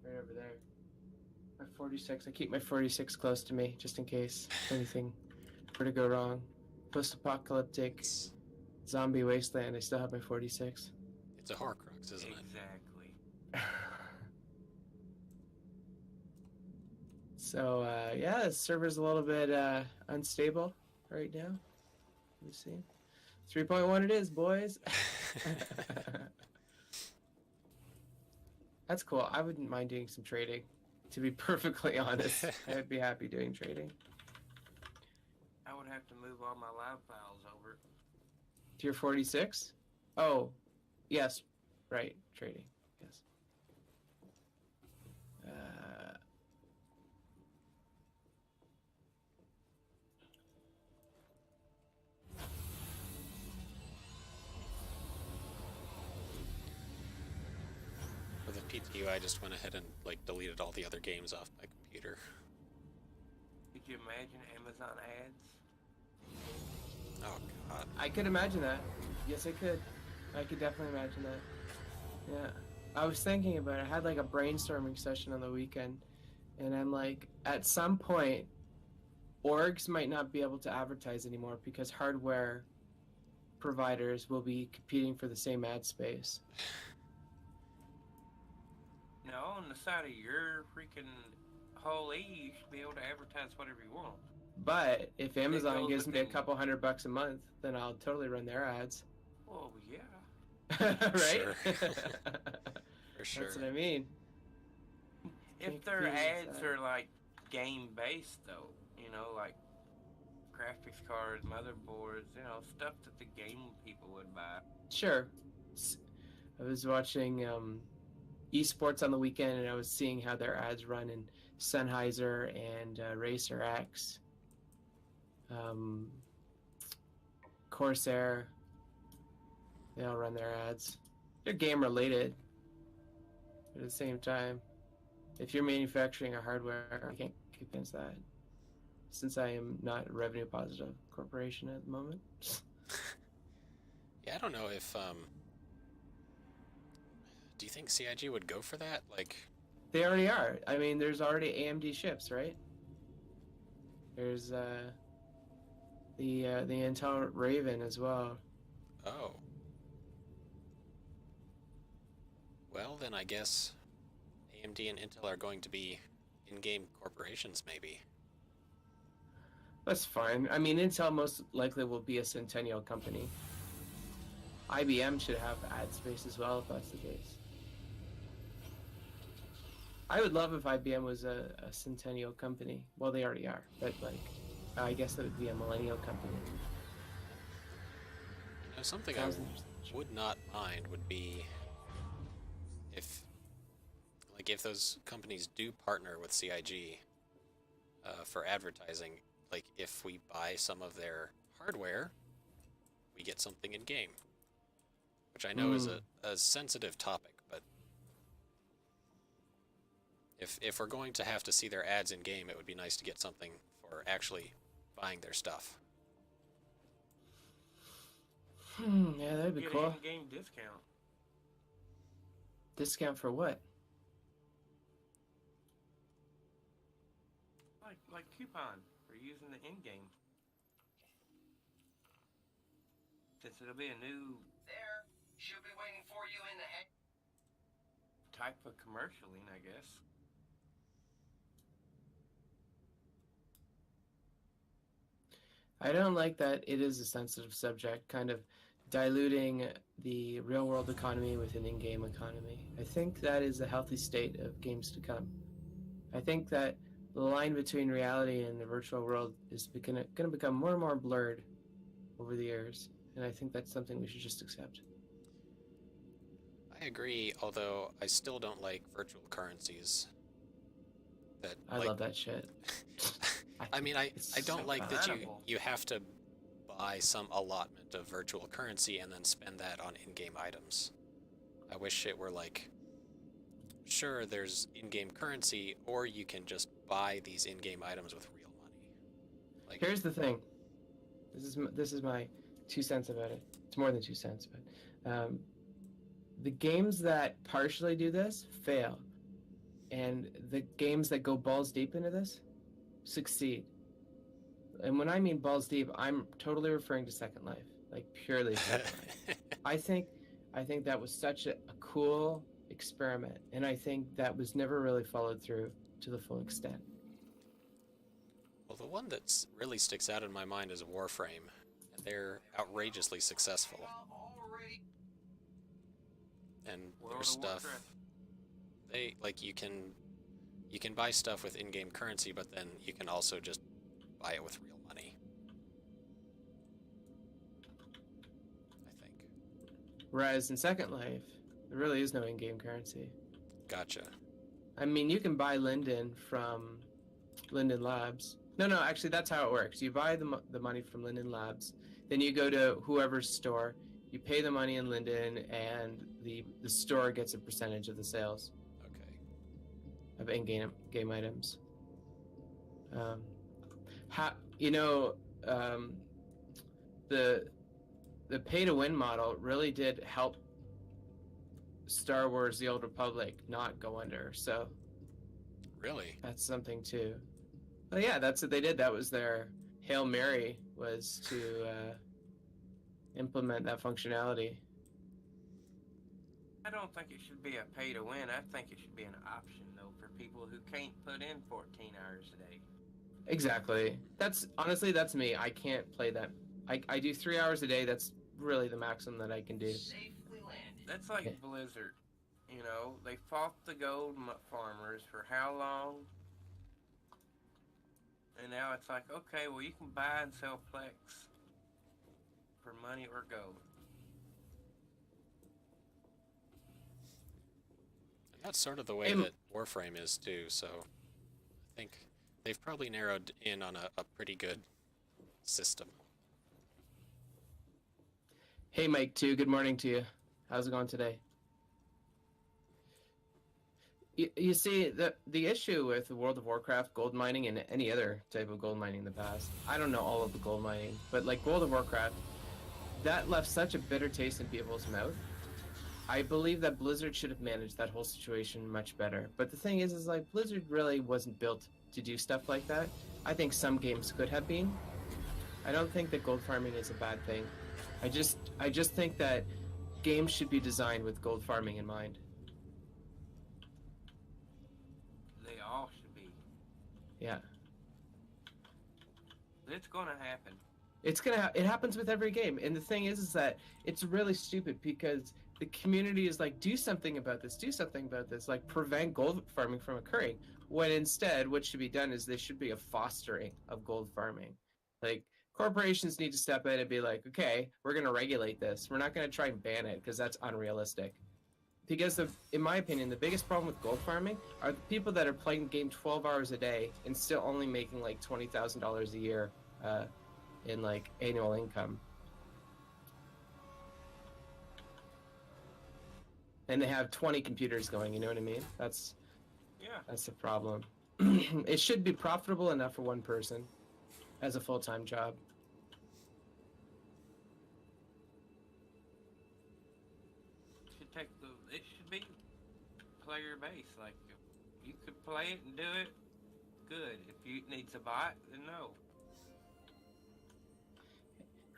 right over there. My 46. I keep my 46 close to me just in case anything were to go wrong. Post-apocalyptic zombie wasteland. I still have my 46. It's a Horcrux, isn't it? Exactly. So, yeah, the server's a little bit unstable right now. Let me see. 3.1 it is, boys. That's cool. I wouldn't mind doing some trading. To be perfectly honest, I'd be happy doing trading. I would have to move all my live files over. To your 46? Oh, yes. Right, trading. Yes. For the PTU, I just went ahead and like deleted all the other games off my computer. Could you imagine Amazon ads? Oh god. I could imagine that. Yes, I could. I could definitely imagine that. Yeah. I was thinking about it. I had like a brainstorming session on the weekend, and I'm like, at some point, orgs might not be able to advertise anymore because hardware providers will be competing for the same ad space. No, on the side of your freaking whole E, you should be able to advertise whatever you want. But if Amazon goes gives me a within- couple $100 a month, then I'll totally run their ads. Well, yeah. Right? Sure. For sure. That's what I mean. If Can't their confuse ads that. are like game based, though, like graphics cards, motherboards, stuff that the game people would buy. Sure. I was watching esports on the weekend, and I was seeing how their ads run in Sennheiser and Racer X, Corsair. They all run their ads. They're game related, but at the same time, if you're manufacturing a hardware, I can't get against that, since I am not a revenue positive corporation at the moment. Yeah, I don't know if do you think CIG would go for that? Like, They already are. I mean, there's already AMD chips, right? There's the Intel Raven as well. oh. Well, then I guess AMD and Intel are going to be in-game corporations, maybe. That's fine. I mean, Intel most likely will be a Centennial company. IBM should have ad space as well, if that's the case. I would love if IBM was a Centennial company. Well, they already are, but like, I guess that would be a Millennial company. You know, something I would not mind would be if those companies do partner with CIG for advertising, like if we buy some of their hardware, we get something in game, which I know is a sensitive topic, but if we're going to have to see their ads in game, it would be nice to get something for actually buying their stuff. Yeah, that'd be Get cool. an in-game discount. Discount for what? Like coupon for using the in-game. Since it'll be a new There. Should be waiting for you in the head. type of commercialing, I guess. I don't like that it is a sensitive subject, kind of diluting the real world economy with an in-game economy. I think that is a healthy state of games to come. I think that the line between reality and the virtual world is going to become more and more blurred over the years, and I think that's something we should just accept. I agree, although I still don't like virtual currencies. I love that shit. I mean, I It's don't so like that compatible. you have to buy some allotment of virtual currency and then spend that on in-game items. I wish it were like, sure, there's in-game currency, or you can just buy these in-game items with real money. Like, Here's the thing. This is my 2 cents about it. It's more than 2 cents, but the games that partially do this fail, and the games that go balls deep into this succeed. And when I mean balls deep, I'm totally referring to Second Life, like purely Second Life. I think that was such a cool experiment, and I think that was never really followed through to the full extent. well, the one that really sticks out in my mind is Warframe, and they're outrageously successful. Already. And World their of stuff, Warcraft. they like you can buy stuff with in-game currency, but then you can also just buy it with real money. I think. Whereas in Second Life, there really is no in-game currency. Gotcha. I mean, you can buy Linden from Linden Labs. No, actually, that's how it works. You buy the money from Linden Labs, then you go to whoever's store, you pay the money in Linden, and the store gets a percentage of the sales. of in-game items. How you know the pay-to-win model really did help Star Wars: The Old Republic not go under. So Really? that's something too. Oh yeah, that's what they did. That was their Hail Mary, was to implement that functionality. I don't think it should be a pay to win. I think it should be an option though for people who can't put in 14 hours a day. Exactly. That's honestly, that's me. I can't play that. I do 3 hours a day. That's really the maximum that I can do. Safely landed. That's like Okay. Blizzard. You know, they fought the gold farmers for how long? And now it's like, okay, well, you can buy and sell Plex for money or gold. And that's sort of the way that Warframe is too, so I think they've probably narrowed in on a pretty good system. Hey, Mike. Too. Good morning to you. How's it going today? You see, the issue with World of Warcraft gold mining and any other type of gold mining in the past, I don't know all of the gold mining, but like World of Warcraft, that left such a bitter taste in people's mouth. I believe that Blizzard should have managed that whole situation much better. But the thing is like Blizzard really wasn't built to do stuff like that. I think some games could have been. I don't think that gold farming is a bad thing. I just think that games should be designed with gold farming in mind. They all should be. Yeah. But it's gonna happen. It happens with every game, and the thing is that it's really stupid because the community is like, do something about this, like prevent gold farming from occurring, when instead what should be done is there should be a fostering of gold farming. Like, corporations need to step in and be like, okay, we're going to regulate this, we're not going to try and ban it because that's unrealistic. Because in my opinion, the biggest problem with gold farming are the people that are playing the game 12 hours a day and still only making like $20,000 a year in like annual income. And they have 20 computers going, you know what I mean? That's the problem. It should be profitable enough for one person as a full-time job. It should be player based. Like, if you could play it and do it, good. If you needs a bot, then no.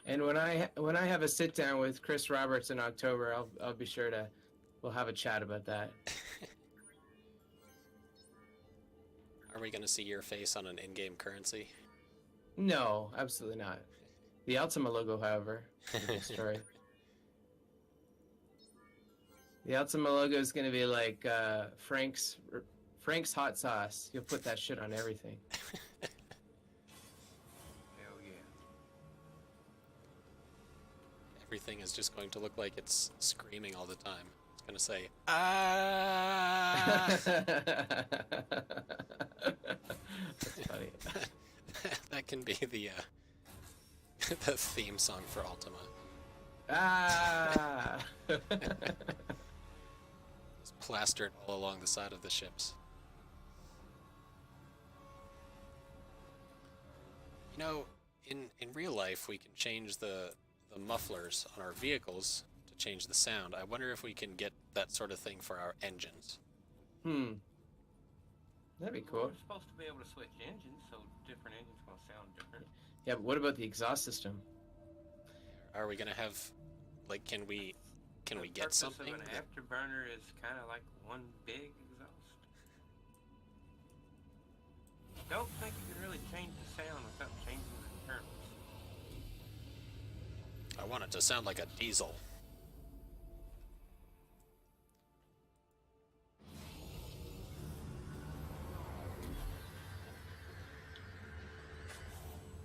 And when I have a sit down with Chris Roberts in October, I'll be sure to we'll have a chat about that. Are we going to see your face on an in-game currency? No, absolutely not. The Ultima logo, however, is a different story. The Ultima logo is going to be like Frank's hot sauce. You'll put that shit on everything. Hell yeah. Everything is just going to look like it's screaming all the time. It's going to say, ah! That's funny. That can be the the theme song for Ultima. Ah! It's plastered all along the side of the ships. You know, in real life, we can change the mufflers on our vehicles to change the sound. I wonder if we can get that sort of thing for our engines. That'd be cool. We're supposed to be able to switch engines, so different engines gonna sound different. Yeah, but what about the exhaust system? Are we gonna have, like, can we get something? The purpose of an afterburner is kind of like one big exhaust. Don't think you can really change the sound without changing the terms. I want it to sound like a diesel.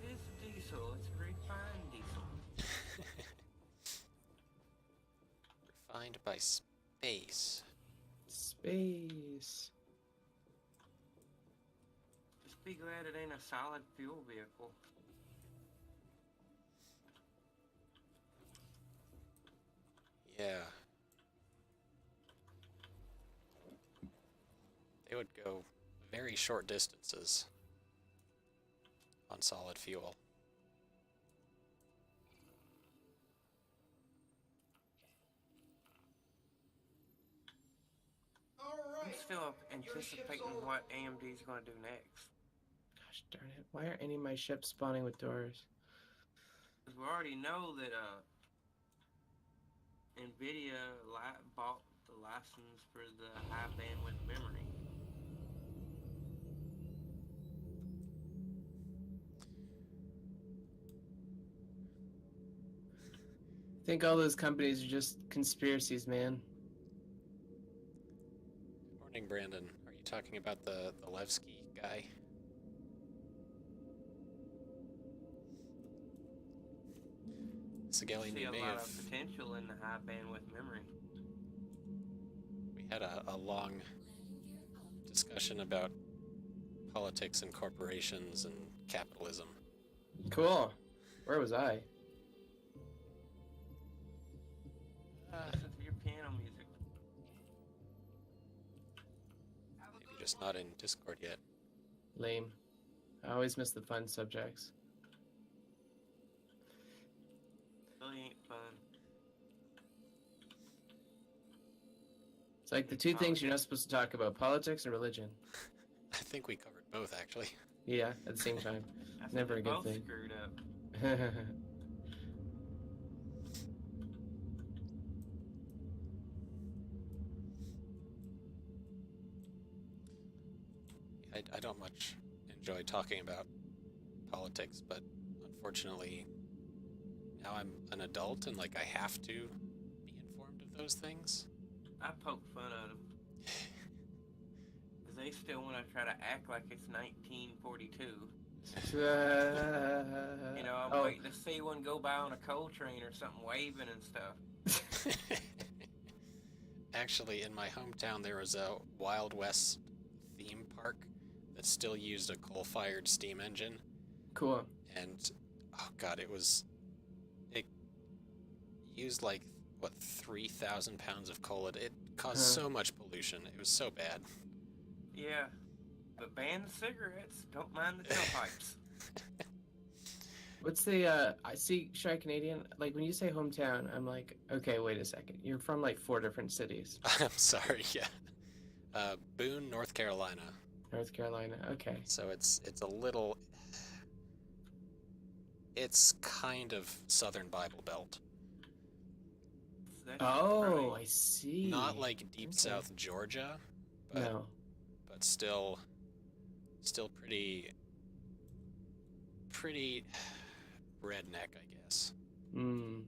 It's diesel. It's a refined diesel. Refined by space. Space. Just be glad it ain't a solid fuel vehicle. Yeah. They would go very short distances on solid fuel. I'm Alright. still Your ship's anticipating all- what AMD's going to do next. Gosh darn it! Why are any of my ships spawning with doors? Because we already know that NVIDIA bought the license for the high bandwidth memory. I think all those companies are just conspiracies, man. Morning, Brandon. Are you talking about the Levski guy? Sigelian, See you a may lot have... of potential in the high bandwidth memory. We had a long discussion about politics and corporations and capitalism. Cool. Where was I? Listen to your piano music. Maybe just not in Discord yet. Lame. I always miss the fun subjects. Really ain't fun. It's like the two things you're not supposed to talk about: politics and religion. I think we covered both, actually. Yeah, at the same time. I think Never we a good both thing. screwed up. I don't much enjoy talking about politics, but unfortunately, now I'm an adult and like I have to be informed of those things. I poke fun at them. Because they still want to try to act like it's 1942. You know, I'm waiting to see one go by on a coal train or something waving and stuff. Actually, in my hometown, there was a Wild West theme park that still used a coal-fired steam engine, Cool. and oh god, it used like what 3,000 pounds of coal. It caused so much pollution. It was so bad. Yeah. But ban the cigarettes. Don't mind the tailpipes. What's the I see Shy Canadian, like when you say hometown, I'm like, okay, wait a second. You're from like 4 different cities. I'm sorry, yeah. Boone, North Carolina. North Carolina. Okay. So it's a little. It's kind of Southern Bible Belt, That's Oh, right. I see. not like deep Okay. South Georgia, but No. but still pretty redneck, I guess. Mm.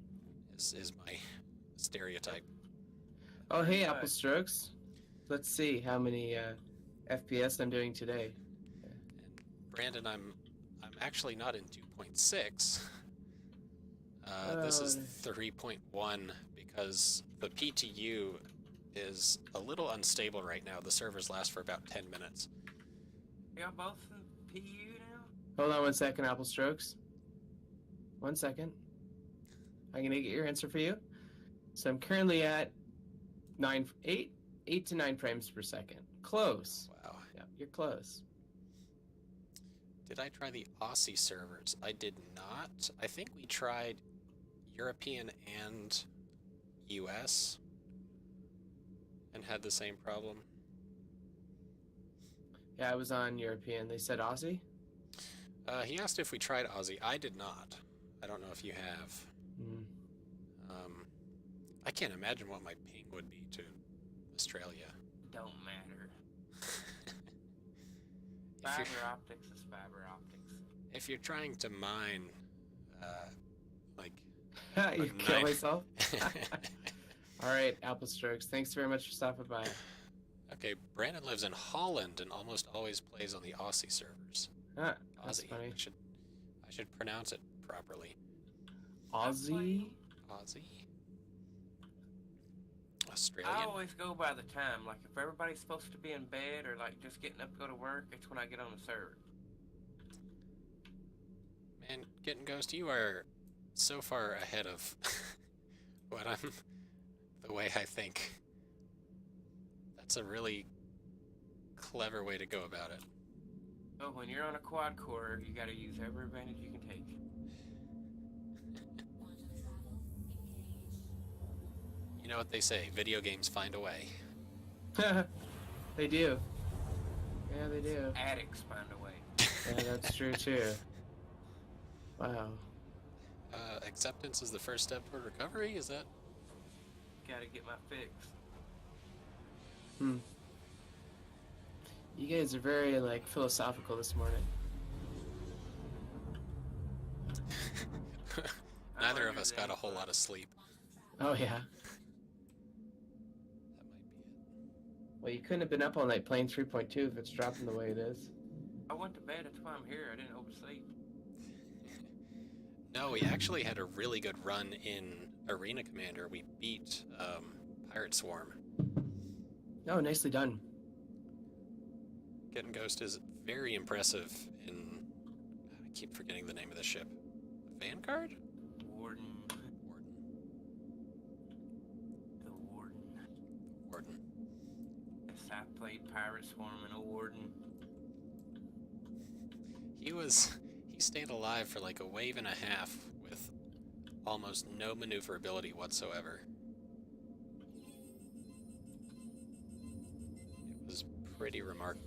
Is my stereotype. Oh, hey, Right. Apple Strokes. Let's see how many FPS I'm doing today. And Brandon, I'm actually not in 2.6. This is Oh. 3.1 because the PTU is a little unstable right now. The servers last for about 10 minutes. Y'all both in PU now? Hold on 1 second, Apple Strokes. 1 second. I'm gonna get your answer for you. So I'm currently at 8 to 9 frames per second. Close. Wow. Yeah, you're close. Did I try the Aussie servers? I did not. I think we tried European and US and had the same problem. Yeah, I was on European. They said Aussie. He asked if we tried Aussie. I did not. I don't know if you have. Mm. I can't imagine what my ping would be to Australia. Don't matter. If Fiber you're, optics is fiber optics. if you're trying to mine, like, You But kill nine- myself. All right, Apple Strokes. Thanks very much for stopping by. okay, Brandon lives in Holland and almost always plays on the Aussie servers. Ah, that's Aussie. funny. I should pronounce it properly. Aussie. Aussie. I Australian. always go by the time. Like, if everybody's supposed to be in bed or, like, just getting up to go to work, it's when I get on the server. Man, Getting Ghost, you are so far ahead of what the way I think. That's a really clever way to go about it. Oh, when you're on a quad core, you gotta use every advantage you can take. You know what they say, video games find a way. They do. Yeah, they do. Addicts find a way. Yeah, that's true too. Wow. Acceptance is the first step toward recovery, is that? Gotta get my fix. Hmm. You guys are very like philosophical this morning. Neither of us got a whole lot of sleep. Oh yeah. That might be it. Well, you couldn't have been up all night playing 3.2 if it's dropping the way it is. I went to bed, that's why I'm here. I didn't oversleep. No, we actually had a really good run in Arena Commander. We beat Pirate Swarm. Oh, nicely done. Getting Ghost is very impressive in... I keep forgetting the name of the ship. Vanguard? Warden. Warden. The Warden. Warden. Yes, I played Pirate Swarm and a Warden. He stayed alive for like a wave and a half with almost no maneuverability whatsoever. It was pretty remarkable.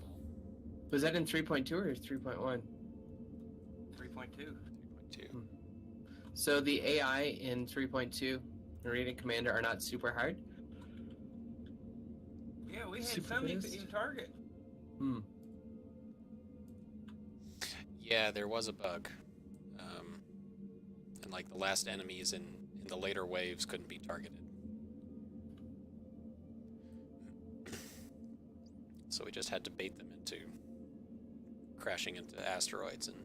Was that in 3.2 or 3.1? 3.2. 3.2. So the AI in 3.2 Arena Commander are not super hard? Yeah, we had Super some you fast? could even target. Hmm. Yeah, there was a bug. And like the last enemies in the later waves couldn't be targeted. So we just had to bait them into crashing into asteroids and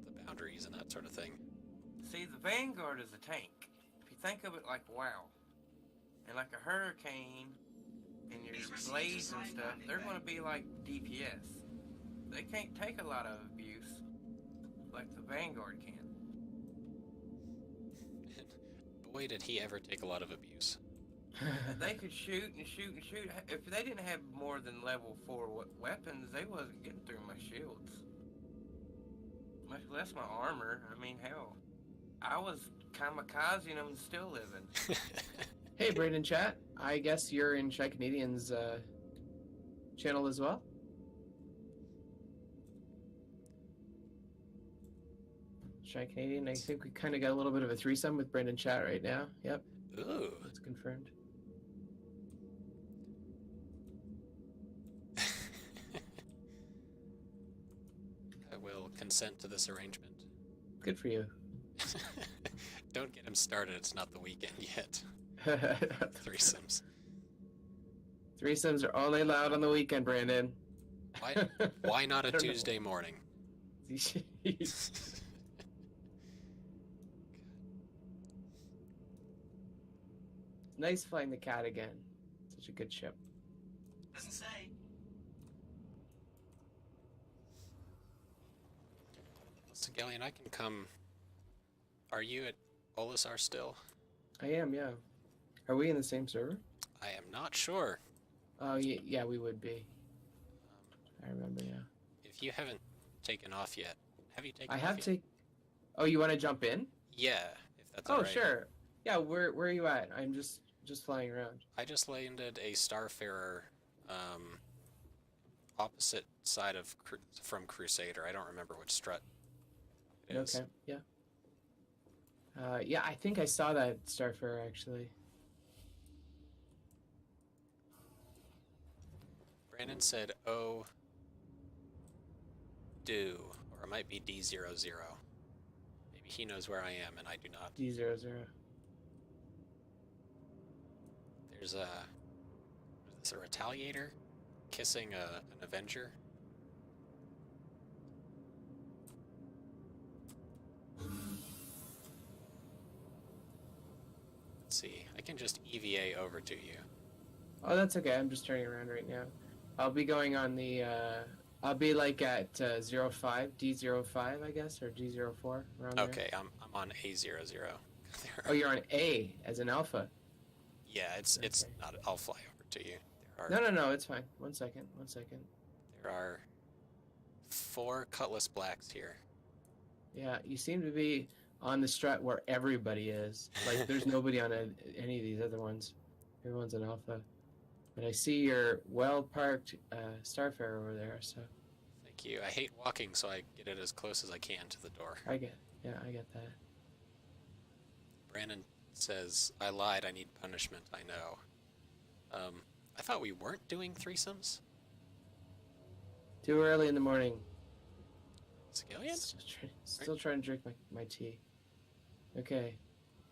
the boundaries and that sort of thing. See, the Vanguard is a tank. If you think of it like WoW, and like a hurricane, and your blades and stuff, they're going to be like DPS. They can't take a lot of abuse like the Vanguard can. Boy, did he ever take a lot of abuse. They could shoot and shoot and shoot. If they didn't have more than level 4 weapons, they wasn't getting through my shields. Much less my armor. I mean, hell. I was kamikazing them and still living. Hey, Braden Chat. I guess you're in Shy Canadian's channel as well? Shy Canadian, I think we kind of got a little bit of a threesome with Brandon Chat right now. Yep, Ooh. that's confirmed. I will consent to this arrangement. Good for you. Don't get him started, it's not the weekend yet. Threesomes. Threesomes are only allowed on the weekend, Brandon. Why not a I don't know. Tuesday morning? Nice flying the cat again. Such a good ship. Doesn't say. So, Galleon, I can come. Are you at Olisar still? I am, yeah. Are we in the same server? I am not sure. Oh, yeah, we would be. I remember, yeah. If you haven't taken off yet, have you taken I off have yet? to. Oh, you want to jump in? Yeah, if that's Oh, alright. sure. Yeah, where are you at? I'm just flying around. I just landed a Starfarer opposite side of from Crusader. I don't remember which strut it is. Okay, yeah. Yeah, I think I saw that Starfarer actually. Brandon said, "Oh, do," or it might be D00. Maybe he knows where I am and I do not. D00. There's a Retaliator kissing an Avenger. Let's see. I can just EVA over to you. Oh, that's okay. I'm just turning around right now. I'll be going on the. I'll be like at 05, D05, I guess, or D04 around there. Okay, I'm on A00. Oh, you're on A as an alpha. Yeah, it's Okay. not. I'll fly over to you. There are, No, it's fine. One second. There are 4 Cutlass Blacks here. Yeah, you seem to be on the strat where everybody is. Like, there's nobody on any of these other ones. Everyone's an alpha. And I see your well-parked Starfarer over there, so Thank you. I hate walking, so I get it as close as I can to the door. I get that. Brandon says, I lied, I need punishment, I know. I thought we weren't doing threesomes? Too early in the morning. Scallion? Still trying to drink my tea. Okay.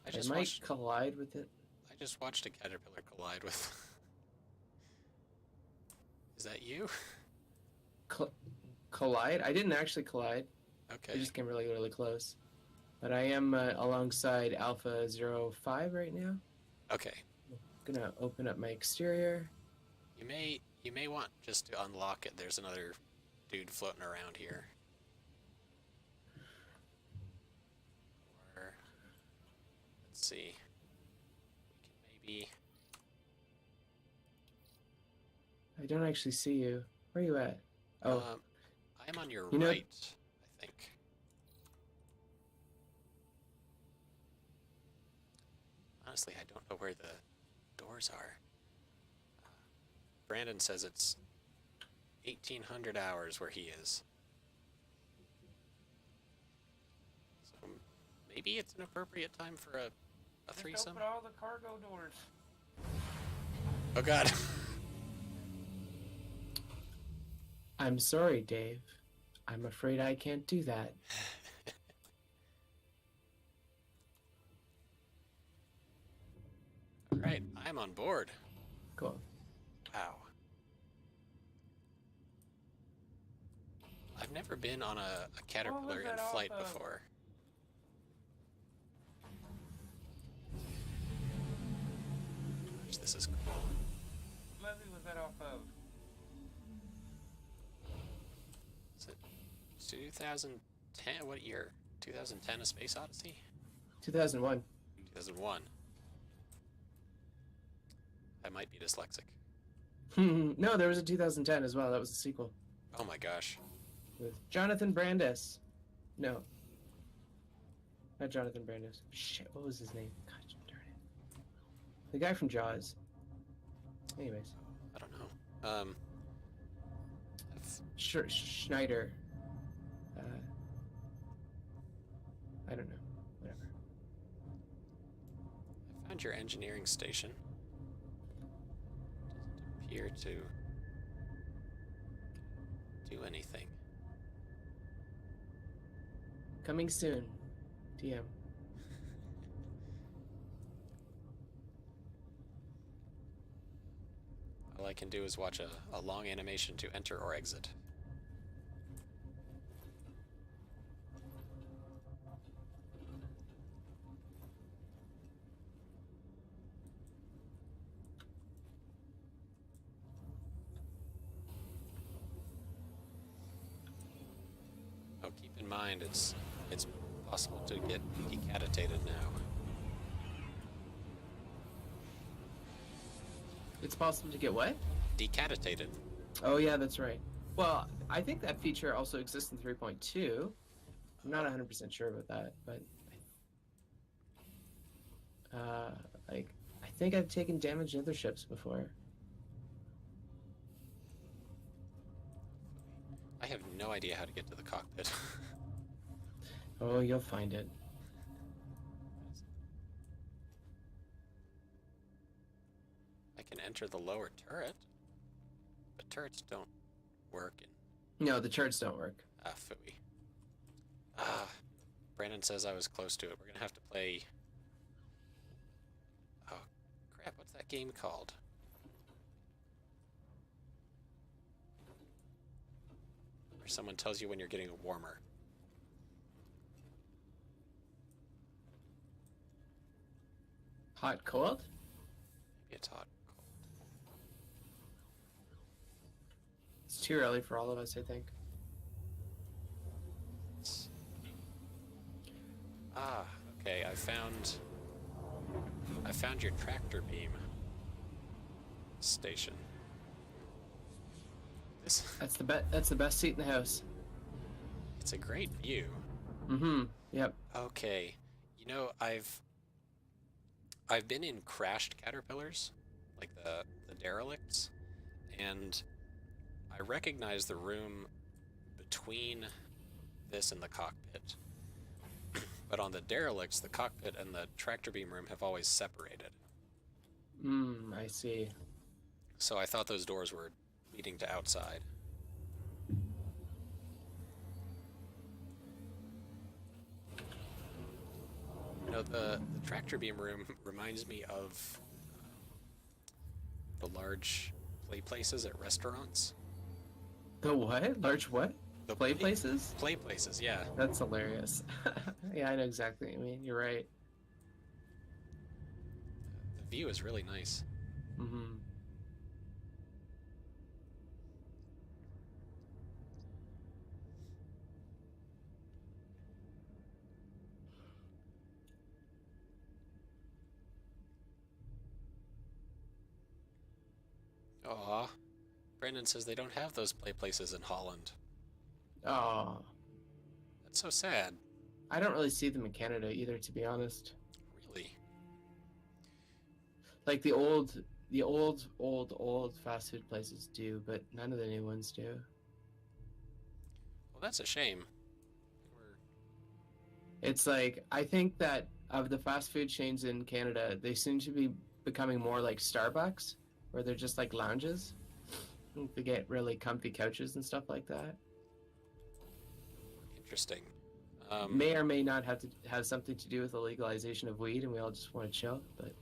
I might collide with it. I just watched a caterpillar collide with... Is that you? Collide? I didn't actually collide. Okay. I just came really, really close. But I am alongside Alpha 05 right now. Okay. Gonna open up my exterior. You may want just to unlock it. There's another dude floating around here. Or let's see. We can maybe. I don't actually see you. Where are you at? Oh, I'm on your You know- right, I think. Honestly, I don't know where the doors are. Brandon says it's 1800 hours where he is. So maybe it's an appropriate time for a Just threesome. open all the cargo doors. Oh god. I'm sorry, Dave. I'm afraid I can't do that. Alright, I'm on board. Cool. Wow. I've never been on a caterpillar in that flight off of? before. Gosh, this is cool. Levy was that off of? Is it 2010? What year? 2010 A Space Odyssey? 2001. 2001. I might be dyslexic. No, there was a 2010 as well. That was a sequel Oh my gosh. with Jonathan Brandis. No. Not Jonathan Brandis. Shit, what was his name? God darn it. The guy from Jaws. Anyways. I don't know. Schneider. I don't know. Whatever. I found your engineering station. Doesn't appear to do anything. Coming soon. DM. All I can do is watch a long animation to enter or exit. Oh, keep in mind it's possible to get decapitated now. It's possible to get what? Decapitated. Oh, yeah, that's right. Well, I think that feature also exists in 3.2. I'm not 100% sure about that, but like I think I've taken damage in other ships before. I have no idea how to get to the cockpit. Oh, you'll find it. I can enter the lower turret, but turrets don't work in No, the turrets don't work. Phooey. Brandon says I was close to it. We're gonna have to play. Oh, crap! What's that game called? Where someone tells you when you're getting warmer. Hot, cold? Maybe it's hot. It's too early for all of us, I think. Okay. I found your tractor beam station. That's the best seat in the house. It's a great view. Mm-hmm. Yep. Okay. You know, I've been in crashed caterpillars, like the derelicts, and I recognize the room between this and the cockpit. But on the derelicts, the cockpit and the tractor beam room have always separated. I see. So I thought those doors were leading to outside. You know, the tractor beam room reminds me of the large play places at restaurants. The what? Large what? The Play places? Play places, yeah. That's hilarious. Yeah, I know exactly what you mean. You're right. The view is really nice. Mm-hmm. Aw. Brandon says they don't have those play places in Holland. Oh, That's so sad. I don't really see them in Canada either, to be honest. Really. Like the old fast food places do, but none of the new ones do. Well, that's a shame. It's like, I think that of the fast food chains in Canada, they seem to be becoming more like Starbucks, where they're just like lounges. They get really comfy couches and stuff like that. Interesting. May or may not have something to do with the legalization of weed, and we all just want to chill. But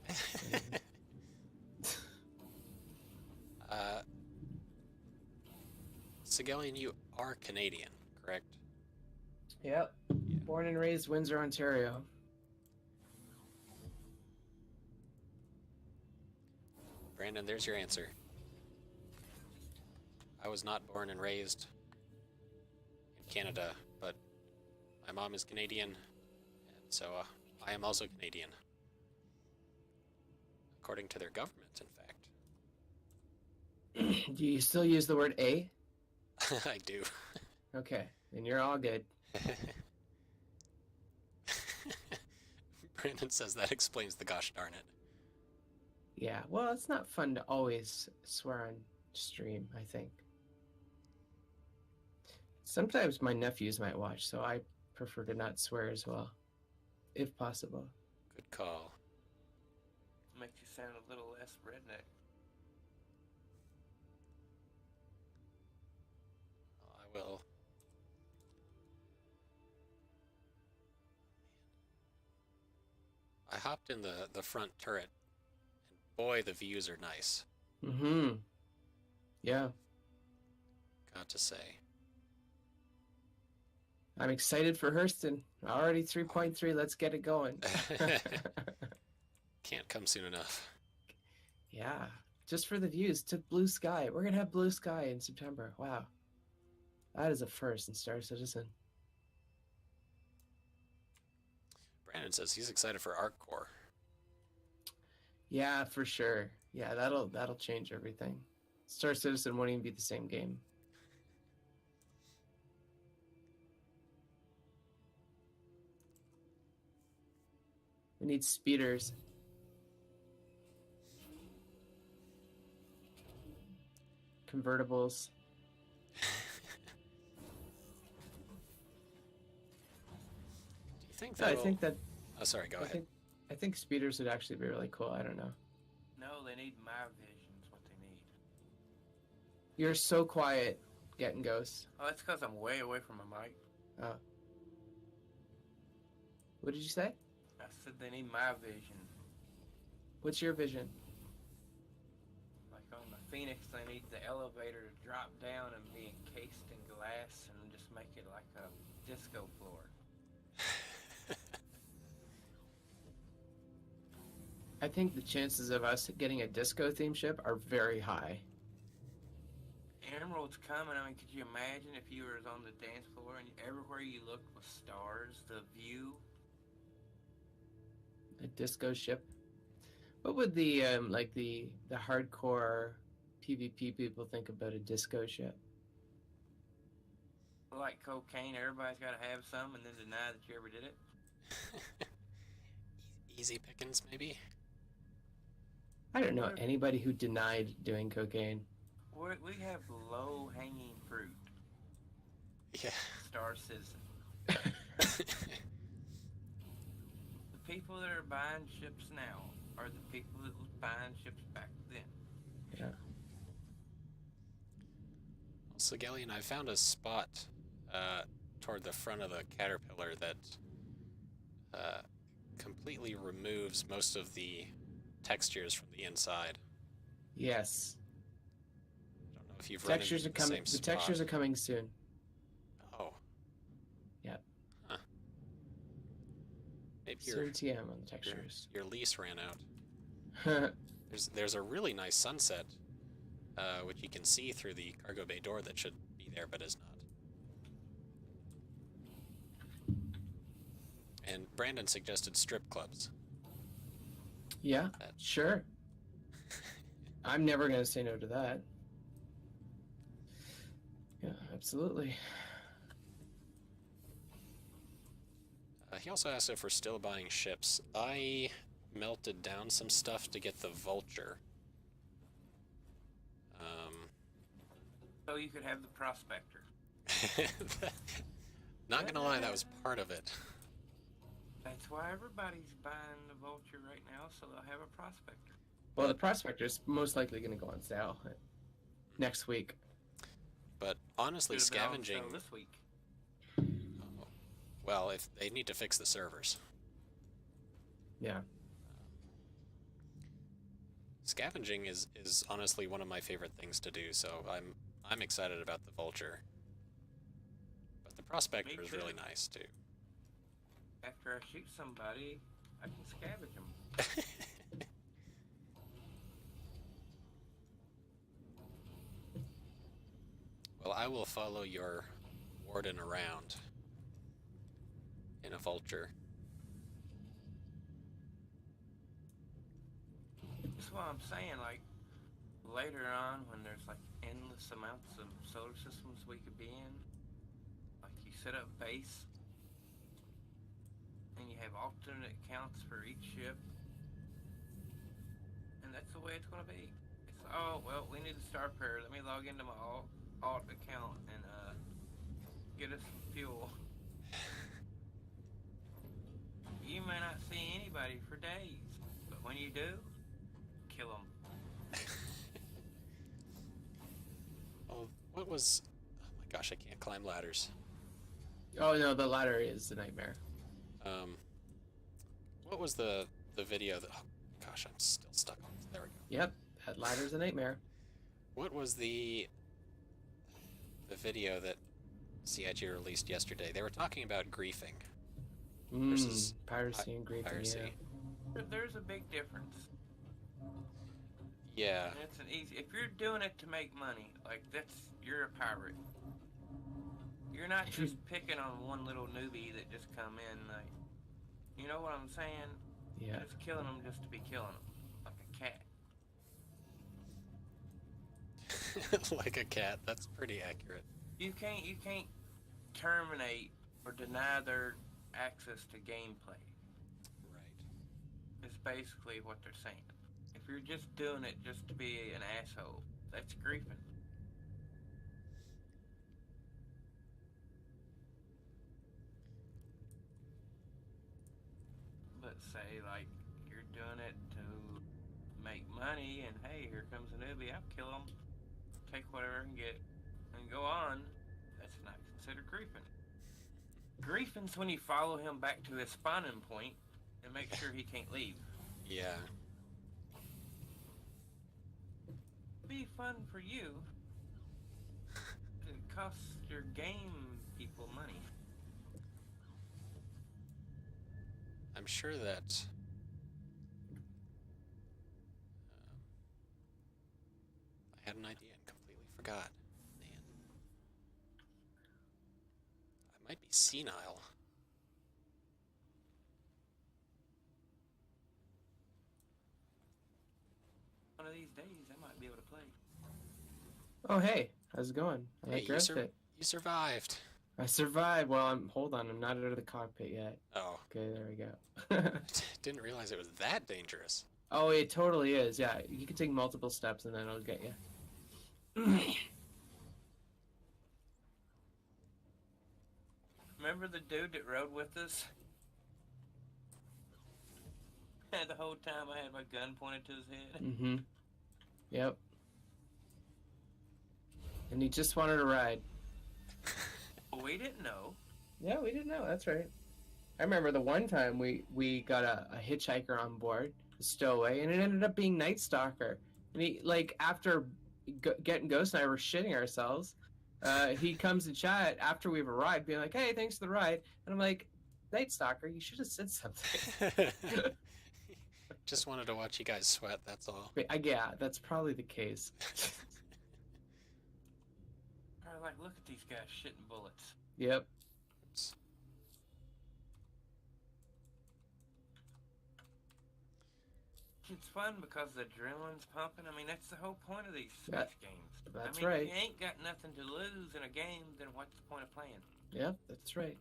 Sigelian, you are Canadian, correct? yep, born and raised Windsor, Ontario. Brandon, there's your answer. I was not born and raised in Canada, but my mom is Canadian, and so I am also Canadian. According to their government, in fact. Do you still use the word "a"? I do. Okay, then you're all good. Brandon says that explains the gosh darn it. Yeah, well, it's not fun to always swear on stream, I think. Sometimes my nephews might watch, so I prefer to not swear as well, if possible. Good call. Makes you sound a little less redneck. I will. I hopped in the front turret, and boy, the views are nice. Mm-hmm. Yeah. Got to say. I'm excited for Hurston. Already 3.3, let's get it going. Can't come soon enough. Yeah, just for the views, to blue sky. We're gonna have blue sky in September. Wow. That is a first in Star Citizen. Brandon says he's excited for ArcCore. Yeah, for sure. Yeah, that'll change everything. Star Citizen won't even be the same game. We need speeders. Convertibles. Do you think I that? think that Oh, sorry. Go ahead. I think speeders would actually be really cool. I don't know. No, they need my vision is what they need. You're so quiet, Getting Ghosts. Oh, that's because I'm way away from my mic. Oh. What did you say? I said they need my vision. What's your vision? Like on the Phoenix, they need the elevator to drop down and be encased in glass and just make it like a disco floor. I think the chances of us getting a disco theme ship are very high. Emerald's coming. I mean, could you imagine if you were on the dance floor and everywhere you looked was stars, the view? A disco ship. What would the like the hardcore PvP people think about a disco ship? Like cocaine, everybody's got to have some and then deny that you ever did it. Easy pickings, maybe? I don't know anybody who denied doing cocaine. We have low-hanging fruit. Yeah. Star Citizen. The people that are buying ships now are the people that was buying ships back then. Yeah. So, Galleon, I found a spot toward the front of the caterpillar that completely removes most of the textures from the inside. Yes. I don't know if you've run into the same The spot. textures are coming soon. Oh. Yep. Huh. Maybe Soon TM on the textures. your lease ran out. There's a really nice sunset, which you can see through the cargo bay door that should be there, but is not. And Brandon suggested strip clubs. Yeah, sure. I'm never going to say no to that. Yeah, absolutely. He also asked if we're still buying ships. I melted down some stuff to get the Vulture. So you could have the Prospector. Not gonna lie, that was part of it. That's why everybody's buying the Vulture right now, so they'll have a Prospector. Well, the Prospector is most likely going to go on sale next week. But honestly, Should've been on scavenging... sale this week. Oh, well, if they need to fix the servers. Yeah. Scavenging is honestly one of my favorite things to do, so I'm excited about the Vulture. But the Prospector is really nice too. After I shoot somebody, I can scavenge them. Well, I will follow your warden around in a Vulture. That's what I'm saying, like, later on when there's like endless amounts of solar systems we could be in, like you set up base and you have alternate accounts for each ship, and that's the way it's going to be. It's, oh, well, we need a star pair. Let me log into my alt account and get us some fuel. You may not see anybody for days, but when you do, kill them. Oh, what was... Oh my gosh, I can't climb ladders. Oh, no, the ladder is a nightmare. What was the video that... Oh gosh, I'm still stuck on this. There we go. Yep, that ladder's a nightmare. What was the video that CIG released yesterday? They were talking about griefing. Versus piracy and griefing, piracy. yeah. There's a big difference. Yeah. And it's an easy. If you're doing it to make money, like you're a pirate. You're not just picking on one little newbie that just come in. Like, you know what I'm saying? Yeah. Just killing them just to be killing them, like a cat. Like a cat. That's pretty accurate. You can't terminate or deny their access to gameplay. Right. It's basically what they're saying. If you're just doing it just to be an asshole, that's griefing. But say, like, you're doing it to make money, and hey, here comes a newbie, I'll kill him, take whatever I can get, and go on, that's not considered griefing. Griefing's when you follow him back to his spawning point and make sure he can't leave. Yeah. Be fun for you. It costs your game people money. I'm sure that I had an idea and completely forgot. Man. I might be senile. One of these days, I might be able to play. Oh, hey, how's it going? I like Hey, your outfit. you survived. I survived. Well, hold on. I'm not out of the cockpit yet. Oh, Okay, there we go. didn't realize it was that dangerous. Oh, it totally is. Yeah, you can take multiple steps and then it'll get you. Remember the dude that rode with us? The whole time I had my gun pointed to his head. Mm-hmm. Yep. And he just wanted to ride. We didn't know. Yeah, we didn't know. That's right. I remember the one time we got a hitchhiker on board, a stowaway, and it ended up being Night Stalker. And he, like, after getting Ghost and I were shitting ourselves, he comes to chat after we've arrived, being like, "Hey, thanks for the ride." And I'm like, "Night Stalker, you should have said something." Just wanted to watch you guys sweat, that's all. Yeah, that's probably the case. I was like, look at these guys shitting bullets. Yep. Oops. It's fun because the adrenaline's pumping. I mean, that's the whole point of these That- space games. that's I mean, right. if you ain't got nothing to lose in a game, then what's the point of playing? Yep, that's right.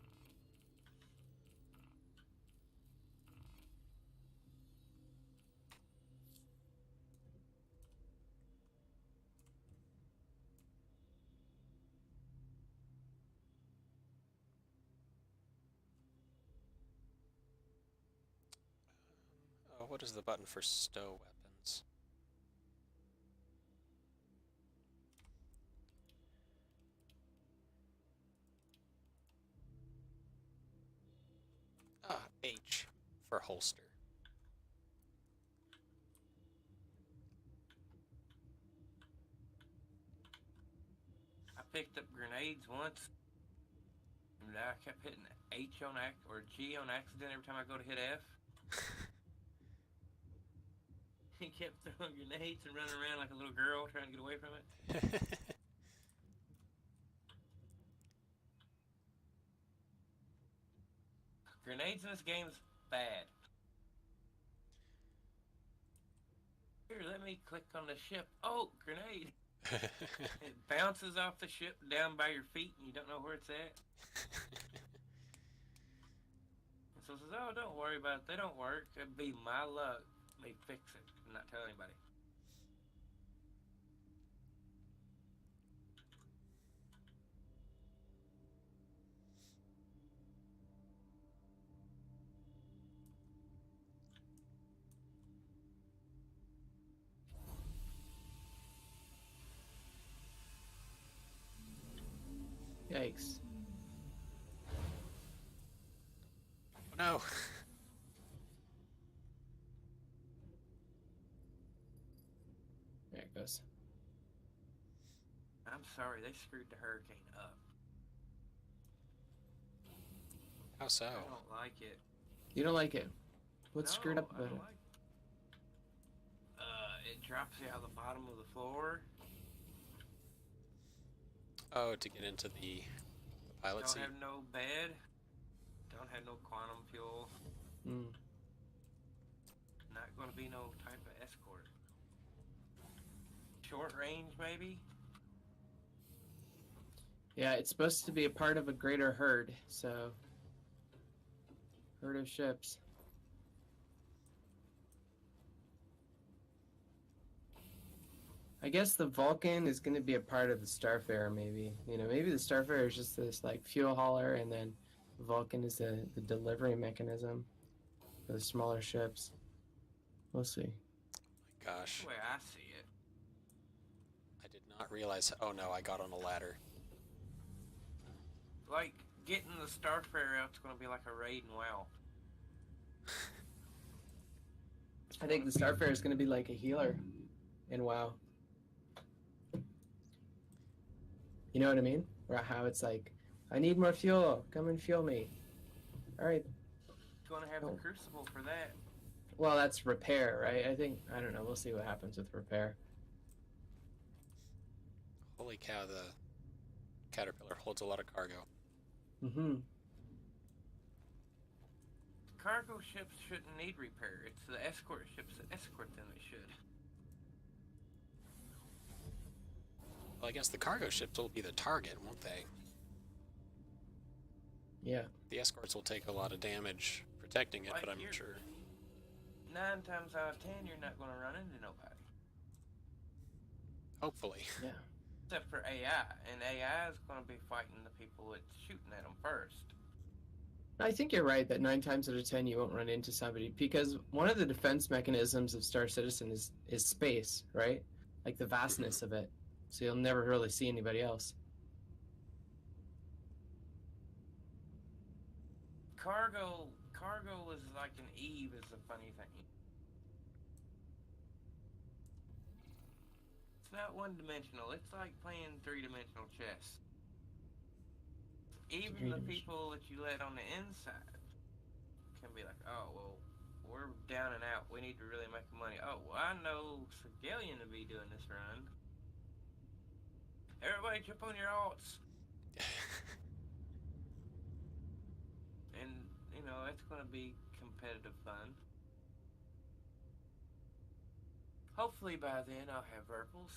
Oh, what is the button for stow weapons? Ah, H for holster. I picked up grenades once, and I kept hitting H on or G on accident every time I go to hit F. He kept throwing grenades and running around like a little girl trying to get away from it. Grenades in this game's bad. Here, let me click on the ship. Oh, grenade! It bounces off the ship down by your feet and you don't know where it's at. And so it says, oh, don't worry about it. They don't work. It'd be my luck. They fix it and not tell anybody. Yikes. Oh no! There it goes. I'm sorry, they screwed the hurricane up. How so? I don't like it. You don't like it? What's screwed up I about don't it? like it drops you out of the bottom of the floor. Oh, to get into the pilot Don't seat? have no bed. Don't have no quantum fuel. Mm. Not going to be no type of escort. Short range, maybe? Yeah, it's supposed to be a part of a greater herd, so... Herd of ships. I guess the Vulcan is going to be a part of the Starfarer, maybe. You know, maybe the Starfarer is just this, like, fuel hauler, and then the Vulcan is the delivery mechanism for the smaller ships. We'll see. My gosh, That's the way I see it. I did not realize. Oh no, I got on a ladder. Like, getting the Starfarer out's going to be like a raid in WoW. I think the Starfarer is going to be like a healer in WoW. You know what I mean? Or how it's like, I need more fuel. Come and fuel me. All right. It's going to have Oh. the Crucible for that. Well, that's repair, right? I don't know. We'll see what happens with repair. Holy cow, the Caterpillar holds a lot of cargo. Mm-hmm. Cargo ships shouldn't need repair. It's the escort ships that escort them that should. Well, I guess the cargo ships will be the target, won't they? Yeah. The escorts will take a lot of damage protecting it, Like but I'm you're- sure. 9 times out of 10, you're not going to run into nobody. Hopefully. Yeah. Except for AI, and AI is going to be fighting the people that's shooting at them first. I think you're right that 9 times out of 10 you won't run into somebody, because one of the defense mechanisms of Star Citizen is space, right? Like the vastness of it. So you'll never really see anybody else. Cargo is like an Eve is a funny thing. It's not one-dimensional. It's like playing three-dimensional chess. Even the Three-dimensional. people that you let on the inside can be like, oh, well, we're down and out. We need to really make money. Oh, well, I know Sergelian to be doing this run. Everybody jump on your alts. And, you know, it's going to be competitive fun. Hopefully by then I'll have Verpals.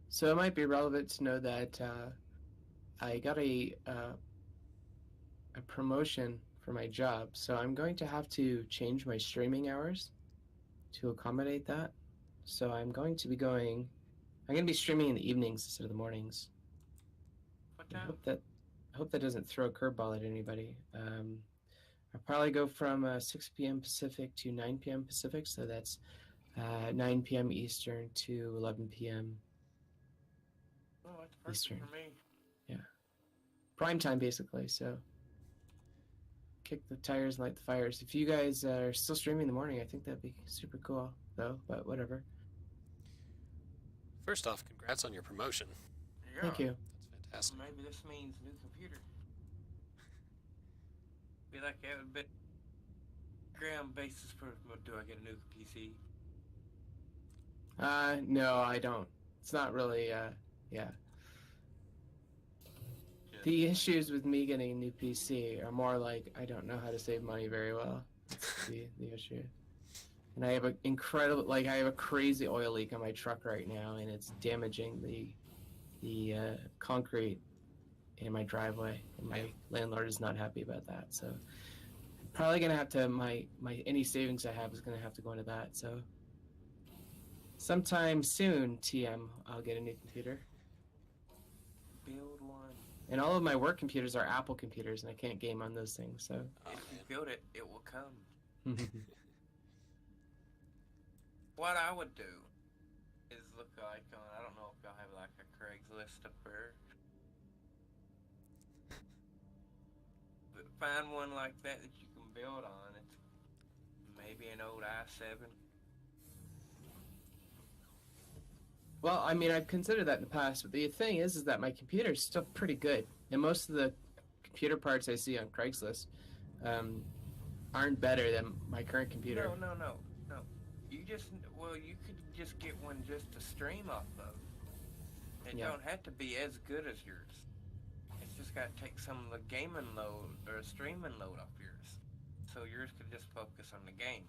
So it might be relevant to know that I got a promotion for my job, so I'm going to have to change my streaming hours to accommodate that. So I'm going to be streaming in the evenings instead of the mornings. What I time? hope that doesn't throw a curveball at anybody. I'll probably go from 6 p.m. Pacific to 9 p.m. Pacific, so that's 9 p.m. Eastern to 11 p.m. Oh, that's perfect Eastern. for me. Prime time, basically. So kick the tires and light the fires. If you guys are still streaming in the morning, I think that'd be super cool, though. But whatever. First off, congrats on your promotion. Yeah. Thank you. That's fantastic. Maybe this means new computer. Be like, yeah, a bit ground basis for. Do I get a new PC? No, I don't. It's not really. Yeah. The issues with me getting a new PC are more like I don't know how to save money very well. That's the issue. And I have I have a crazy oil leak on my truck right now, and it's damaging the concrete in my driveway, and my landlord is not happy about that. So probably gonna have to my any savings I have is gonna have to go into that. So sometime soon, TM, I'll get a new computer. Build one. And all of my work computers are Apple computers, and I can't game on those things. So Oh, If you man. build it, it will come. What I would do is look like on. I don't know if y'all have like a Craigslist up there. But find one like that that you can build on. It's maybe an old i7. Well, I mean, I've considered that in the past, but the thing is that my computer is still pretty good, and most of the computer parts I see on Craigslist aren't better than my current computer. No. You could just get one just to stream off of. It Yeah. don't have to be as good as yours. It's just got to take some of the gaming load or streaming load off yours. So yours could just focus on the game.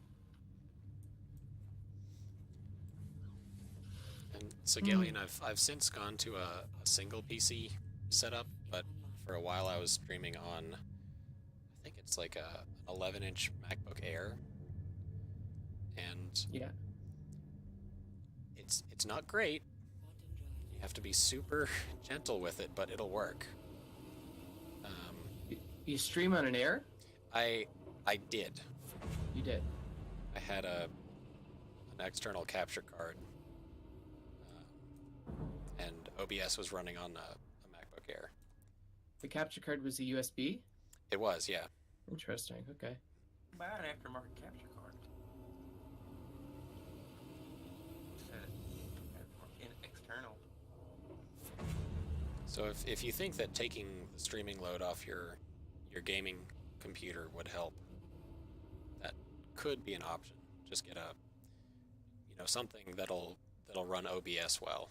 And Segalian, I've since gone to a single PC setup, but for a while I was streaming on, I think it's like an 11-inch MacBook Air, and Yeah. it's not great. You have to be super gentle with it, but it'll work. You stream on an Air? I did. You did. I had an external capture card, and OBS was running on a MacBook Air. The capture card was a USB? It was, yeah. Interesting. Okay. Buy an aftermarket capture card. Set it in external. So if you think that taking the streaming load off your gaming computer would help, that could be an option. Just get something that'll that'll run OBS well.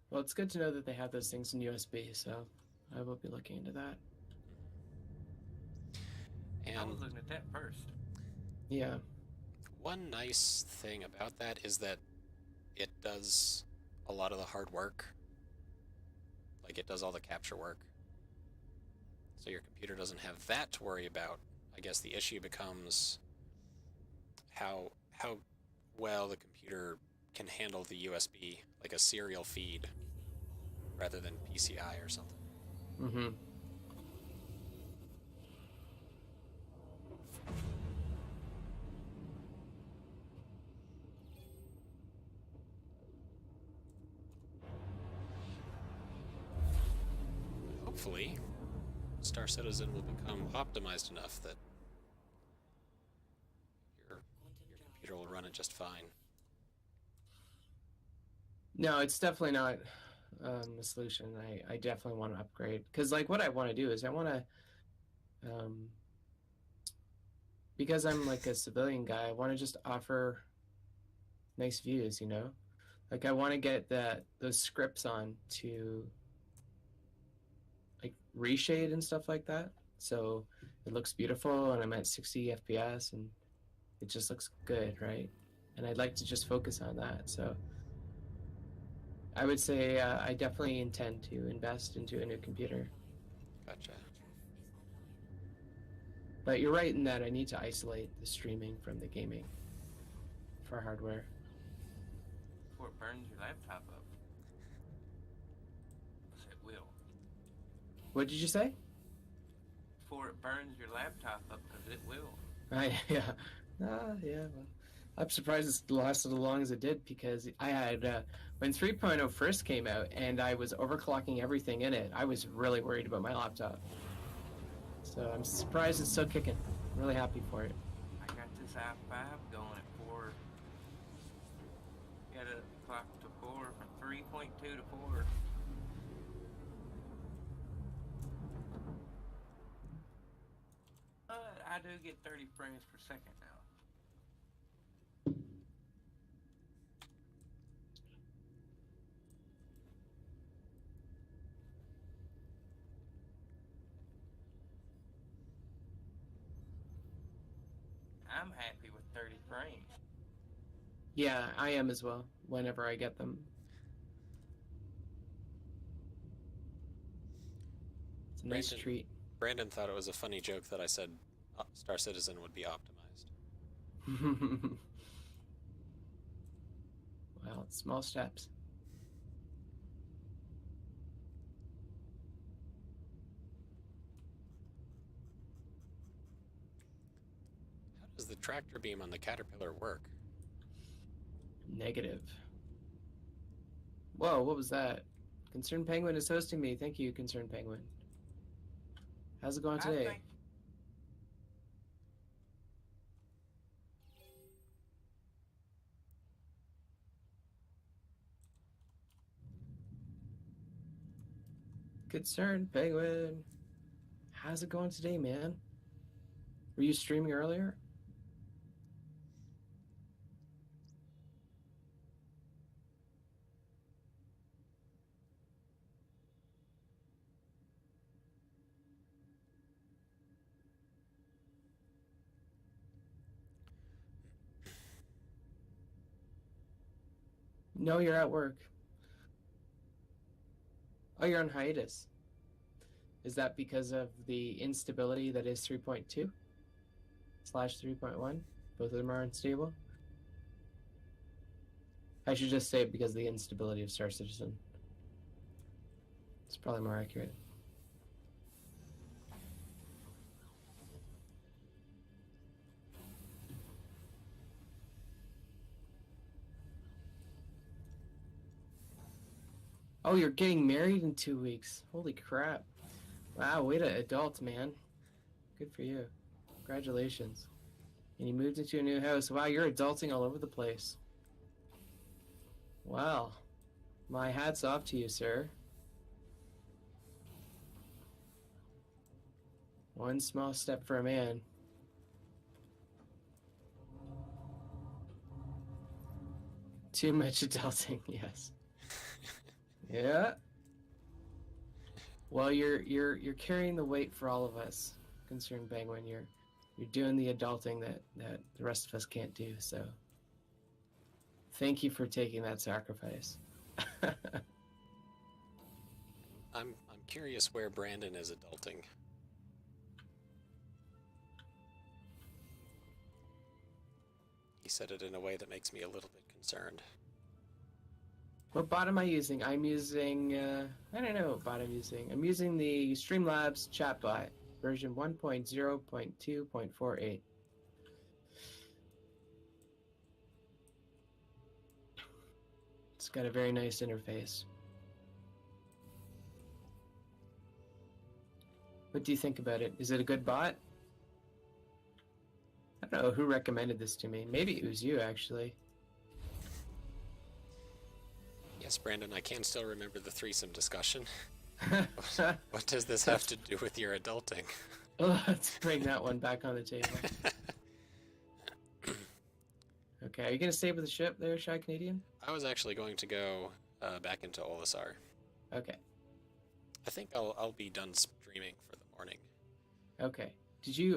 Well, it's good to know that they have those things in USB, so I will be looking into that. I And was looking at that first. Yeah. one nice thing about that is that it does a lot of the hard work. Like, it does all the capture work. So your computer doesn't have that to worry about. I guess the issue becomes how well the computer can handle the USB, like a serial feed, rather than PCI or something. Mm-hmm. Hopefully, Star Citizen will become optimized enough that your computer will run it just fine. No, it's definitely not a solution. I definitely want to upgrade because, like, what I want to do is I want to, because I'm like a civilian guy, I want to just offer nice views. You know, like I want to get those scripts on to like reshade and stuff like that, so it looks beautiful and I'm at 60 FPS and it just looks good, right? And I'd like to just focus on that. So I would say I definitely intend to invest into a new computer. Gotcha. But you're right in that I need to isolate the streaming from the gaming for hardware. Before it burns your laptop up. Yes, it will. What did you say? Before it burns your laptop up, because it will. Yeah. Yeah. Well, I'm surprised it's lasted as long as it did because I had, when 3.0 first came out and I was overclocking everything in it, I was really worried about my laptop. So I'm surprised it's still kicking. I'm really happy for it. I got this i5 going at 4. Got a clock to 4 from 3.2 to 4. But I do get 30 frames per second now. I'm happy with 30 frames. Yeah, I am as well, whenever I get them. It's a nice treat. Brandon thought it was a funny joke that I said Star Citizen would be optimized. Well, it's small steps. How does the tractor beam on the Caterpillar work? Negative. Whoa, what was that? Concerned Penguin is hosting me. Thank you, Concerned Penguin. How's it going today? I think Concerned Penguin. How's it going today, man? Were you streaming earlier? No, you're at work. Oh, you're on hiatus. Is that because of the instability that is 3.2 slash 3.1? Both of them are unstable. I should just say because of the instability of Star Citizen. It's probably more accurate. Oh, you're getting married in 2 weeks. Holy crap. Wow, way to adult, man. Good for you. Congratulations. And you moved into a new house. Wow, you're adulting all over the place. Wow. My hat's off to you, sir. One small step for a man. Too much adulting, yes. Yeah. Well, you're carrying the weight for all of us, concerned Penguin. You're doing the adulting that the rest of us can't do. So, thank you for taking that sacrifice. I'm curious where Brandon is adulting. He said it in a way that makes me a little bit concerned. What bot am I using? I'm using, I don't know what bot I'm using. I'm using the Streamlabs chatbot, version 1.0.2.48. It's got a very nice interface. What do you think about it? Is it a good bot? I don't know who recommended this to me. Maybe it was you, actually. Yes, Brandon, I can still remember the threesome discussion. What does this have to do with your adulting? Oh, let's bring that one back on the table. Okay, are you going to stay with the ship there, Shy Canadian? I was actually going to go back into Olisar. Okay, I think I'll be done streaming for the morning. okay.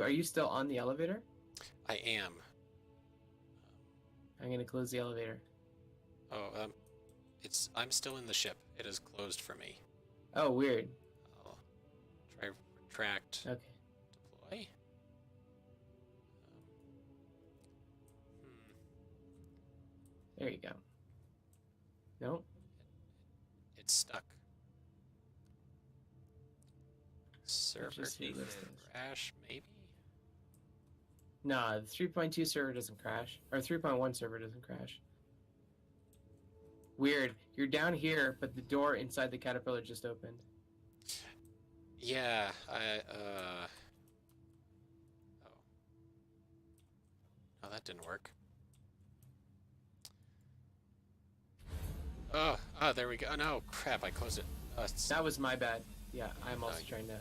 Are you still on the elevator? I am. I'm going to close the elevator. Oh, I'm still in the ship. It is closed for me. Oh, weird. I'll try retract, Okay. deploy. There you go. No? It's stuck. Server just see what it is. crash, maybe? Nah, the 3.2 server doesn't crash. Or 3.1 server doesn't crash. Weird. You're down here, but the door inside the caterpillar just opened. Yeah, oh. Oh, that didn't work. Oh, there we go. Oh, no, crap, I closed it. That was my bad. Yeah, I'm also trying to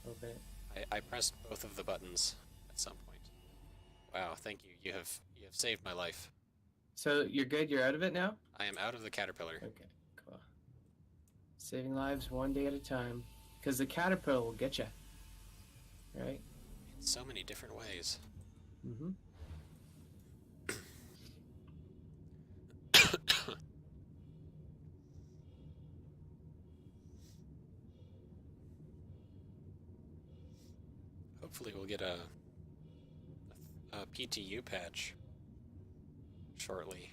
open it. I pressed both of the buttons at some point. Wow, thank you. You have saved my life. So you're good? You're out of it now? I am out of the caterpillar. Okay, cool. Saving lives one day at a time. Because the caterpillar will get you. Right? In so many different ways. Mm-hmm. Hopefully we'll get a PTU patch shortly.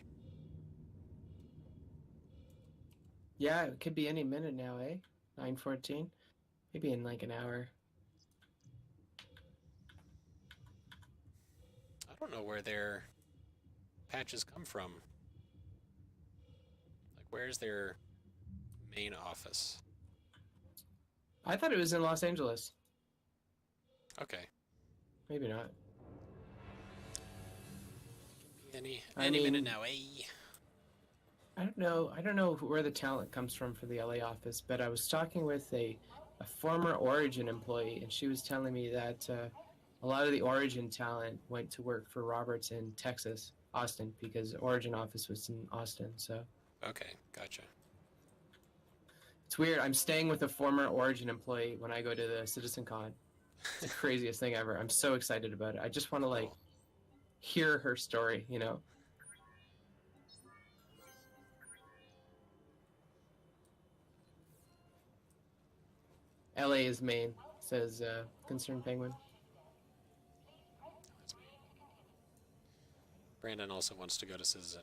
Yeah, it could be any minute now, eh? 9:14? Maybe in like an hour. I don't know where their patches come from. Like, where's their main office? I thought it was in Los Angeles. Okay. Maybe not. Any I minute mean- now, eh? I don't know where the talent comes from for the LA office, but I was talking with a former Origin employee, and she was telling me that a lot of the Origin talent went to work for Roberts in Texas, Austin, because Origin office was in Austin. So Okay, gotcha. it's weird. I'm staying with a former Origin employee when I go to the CitizenCon. It's the craziest thing ever. I'm so excited about it. I just want to Cool. hear her story, you know. LA is Maine, says Concerned Penguin. Brandon also wants to go to CitizenCon.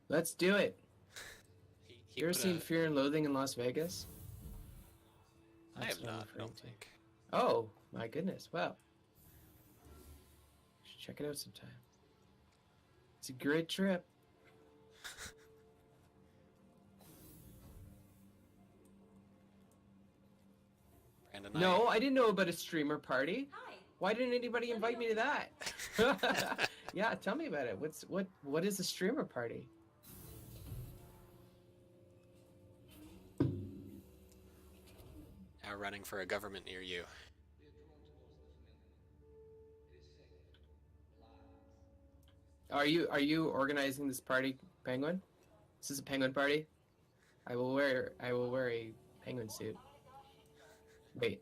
Let's do it. He You ever put seen a- Fear and Loathing in Las Vegas? I That's have what I'm not, I referring don't to. think. Oh, my goodness. Wow. You should check it out sometime. It's a great trip. Brandon, No, I didn't know about a streamer party. Hi. Why didn't anybody invite me to that? Yeah, tell me about it. What is a streamer party? now running for a government near you. Are you organizing this party, Penguin? This is a penguin party. I will wear a penguin suit. Wait.